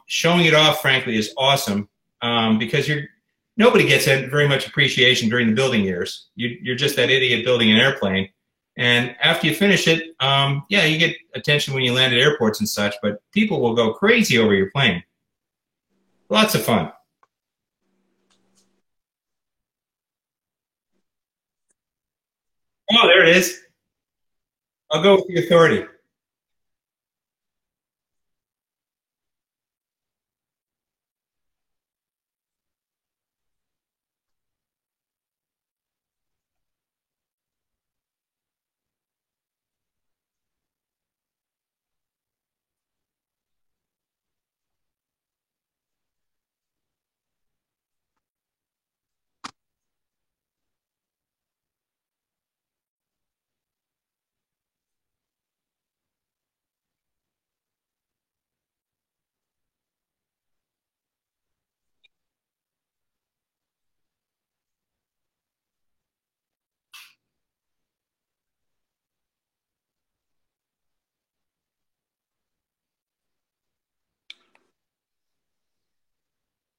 Speaker 1: showing it off, frankly, is awesome because nobody gets very much appreciation during the building years. You're just that idiot building an airplane. And after you finish it, yeah, you get attention when you land at airports and such, but people will go crazy over your plane. Lots of fun. Oh, there it is. I'll go with the authority.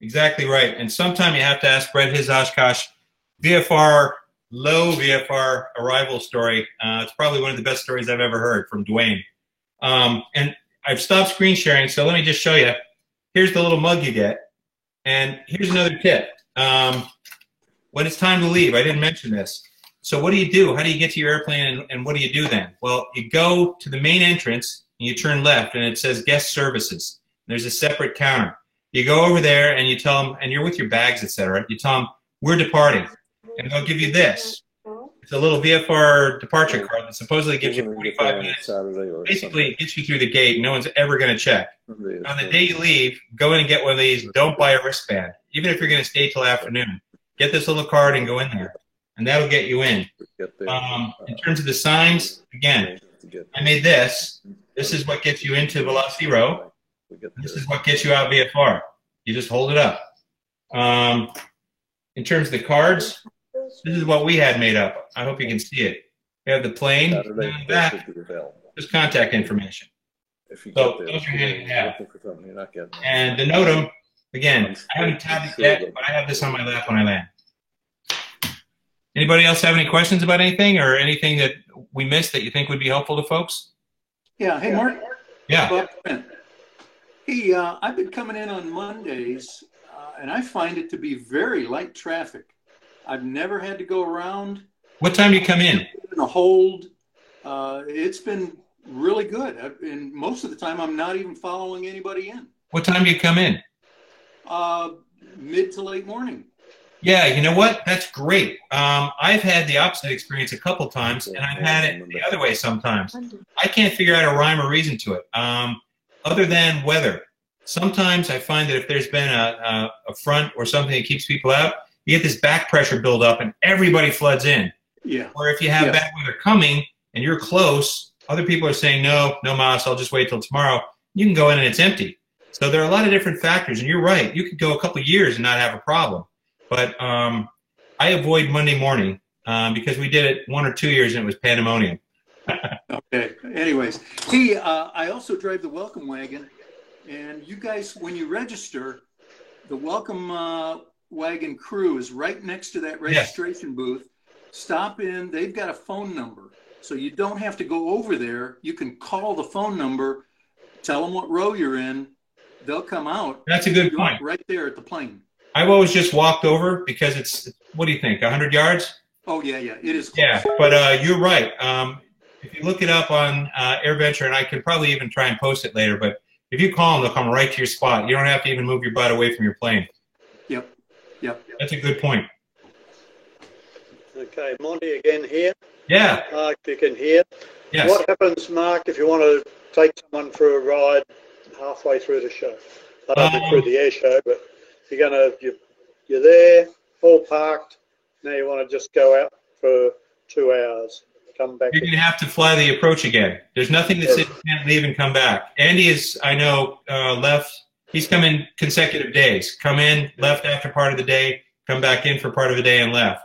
Speaker 1: Exactly right. And sometime you have to ask Brett his Oshkosh VFR, low VFR arrival story. It's probably one of the best stories I've ever heard from Dwayne. And I've stopped screen sharing, so let me just show you. Here's the little mug you get. And here's another tip. When it's time to leave, I didn't mention this. So what do you do? How do you get to your airplane, and what do you do then? Well, you go to the main entrance, and you turn left, and it says guest services. There's a separate counter. You go over there and you tell them, and you're with your bags, etc. You tell them, we're departing. And they'll give you this. It's a little VFR departure card that supposedly gives you 45 minutes. Basically, it gets you through the gate, and no one's ever going to check. On the day you leave, go in and get one of these. Don't buy a wristband. Even if you're going to stay till afternoon, get this little card and go in there. And that'll get you in. In terms of the signs, again, I made this. This is what gets you into Velocity Row. This is what gets you out VFR. You just hold it up. In terms of the cards, this is what we had made up. I hope you can see it. We have the plane, and then on the back, just contact information. So those are handy to have. And to note them, again, I haven't tabbed it yet, but I have this on my lap when I land. Anybody else have any questions about anything or anything that we missed that you think would be helpful to folks?
Speaker 5: Yeah. Hey, Mark.
Speaker 1: Yeah.
Speaker 5: Hey, I've been coming in on Mondays, and I find it to be very light traffic. I've never had to go around
Speaker 1: What time do you come in?
Speaker 5: in a hold. It's been really good. And most of the time, I'm not even following anybody in.
Speaker 1: What time do you come in?
Speaker 5: Mid to late morning.
Speaker 1: Yeah, you know what? That's great. I've had the opposite experience a couple times, and I've had it the other way sometimes. I can't figure out a rhyme or reason to it, other than weather. Sometimes I find that if there's been a front or something that keeps people out, you get this back pressure build up, and everybody floods in.
Speaker 5: Yeah.
Speaker 1: Or if you have bad weather coming and you're close, other people are saying, no, Mas, I'll just wait till tomorrow. You can go in and it's empty. So there are a lot of different factors, and you're right. You could go a couple of years and not have a problem. But I avoid Monday morning because we did it 1 or 2 years and it was pandemonium.
Speaker 5: Okay. Anyways, hey, I also drive the welcome wagon, and you guys, when you register, the welcome wagon crew is right next to that registration booth. Stop in. They've got a phone number, so you don't have to go over there. You can call the phone number, tell them what row you're in. They'll come out.
Speaker 1: That's a good point.
Speaker 5: Right there at the plane.
Speaker 1: I've always just walked over because it's, what do you think, 100 yards?
Speaker 5: Oh, yeah, it is close.
Speaker 1: Yeah, but you're right. If you look it up on AirVenture, and I could probably even try and post it later, but if you call them, they'll come right to your spot. You don't have to even move your butt away from your plane.
Speaker 5: Yep.
Speaker 1: That's a good point.
Speaker 4: Okay, Monty again here.
Speaker 1: Yeah.
Speaker 4: Mark, you can hear.
Speaker 1: Yes.
Speaker 4: What happens, Mark, if you want to take someone for a ride halfway through the show? I don't know through the air show, but you're there, all parked. Now you want to just go out for 2 hours, come back.
Speaker 1: You're going to have to fly the approach again. There's nothing that says you can't leave and come back. Andy is, I know, left. He's come in consecutive days. Come in, left after part of the day, come back in for part of the day, and left.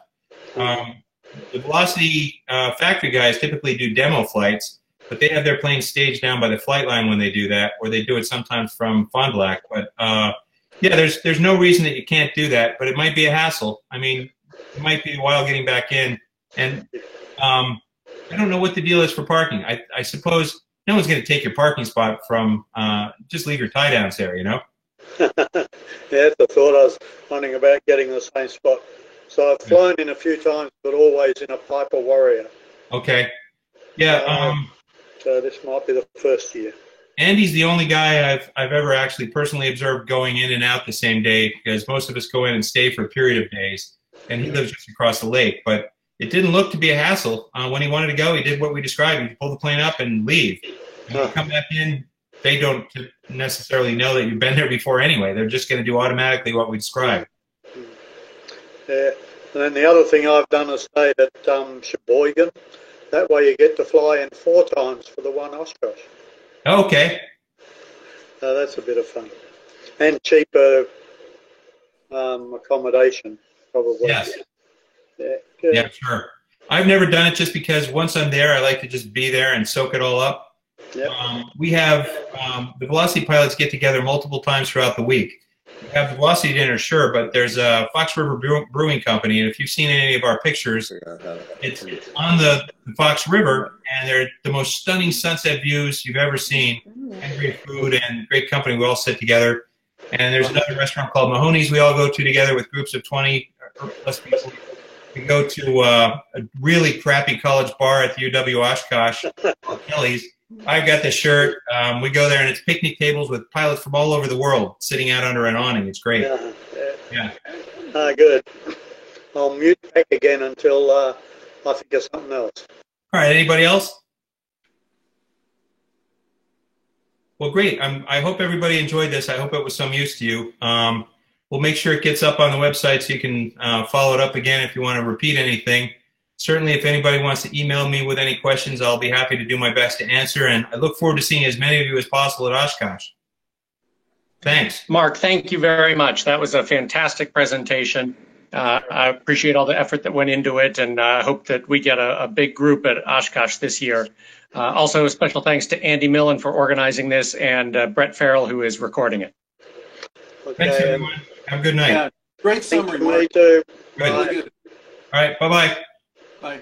Speaker 1: The Velocity factory guys typically do demo flights, but they have their planes staged down by the flight line when they do that, or they do it sometimes from Fond du Lac. But yeah, there's no reason that you can't do that, but it might be a hassle. I mean, it might be a while getting back in, and I don't know what the deal is for parking. I suppose no one's going to take your parking spot from just leave your tie downs there, you know?
Speaker 4: Yeah, that's the thought. I was wondering about getting the same spot. So I've flown in a few times, but always in a Piper Warrior.
Speaker 1: Okay. Yeah.
Speaker 4: So this might be the first year.
Speaker 1: Andy's the only guy I've ever actually personally observed going in and out the same day, because most of us go in and stay for a period of days, and he lives just across the lake. But it didn't look to be a hassle. When he wanted to go, he did what we described. He pulled the plane up and leave. And when you come back in, they don't necessarily know that you've been there before anyway. They're just going to do automatically what we described.
Speaker 4: Yeah. And then the other thing I've done is stayed at Sheboygan. That way you get to fly in 4 times for the one Oshkosh.
Speaker 1: Okay.
Speaker 4: That's a bit of fun. And cheaper accommodation, probably.
Speaker 1: Yes.
Speaker 4: Yeah, good.
Speaker 1: Yeah, sure. I've never done it just because once I'm there, I like to just be there and soak it all up.
Speaker 4: Yep.
Speaker 1: We have the Velocity pilots get together multiple times throughout the week. We have the Velocity dinner, sure, but there's a Fox River Brewing Company, and if you've seen any of our pictures, it's on the Fox River, and they're the most stunning sunset views you've ever seen, and great food and great company. We all sit together. And there's another restaurant called Mahoney's we all go to together with groups of 20 or plus people. We go to a really crappy college bar at the UW Oshkosh, Kelly's. I've got the shirt. We go there, and it's picnic tables with pilots from all over the world sitting out under an awning. It's great. Yeah.
Speaker 4: Good. I'll mute back again until I think of something else.
Speaker 1: All right. Anybody else? Well, great. I hope everybody enjoyed this. I hope it was some use to you. We'll make sure it gets up on the website so you can follow it up again if you want to repeat anything. Certainly, if anybody wants to email me with any questions, I'll be happy to do my best to answer. And I look forward to seeing as many of you as possible at Oshkosh. Thanks.
Speaker 6: Mark, thank you very much. That was a fantastic presentation. I appreciate all the effort that went into it, and I hope that we get a big group at Oshkosh this year. Also, a special thanks to Andy Millen for organizing this, and Brett Farrell, who is recording it.
Speaker 4: Okay.
Speaker 1: Thanks, everyone. Have a good night.
Speaker 5: Yeah, great summary,
Speaker 4: Me
Speaker 5: Mark.
Speaker 4: too.
Speaker 1: Good.
Speaker 5: Really good.
Speaker 1: All right. Bye-bye.
Speaker 5: Bye.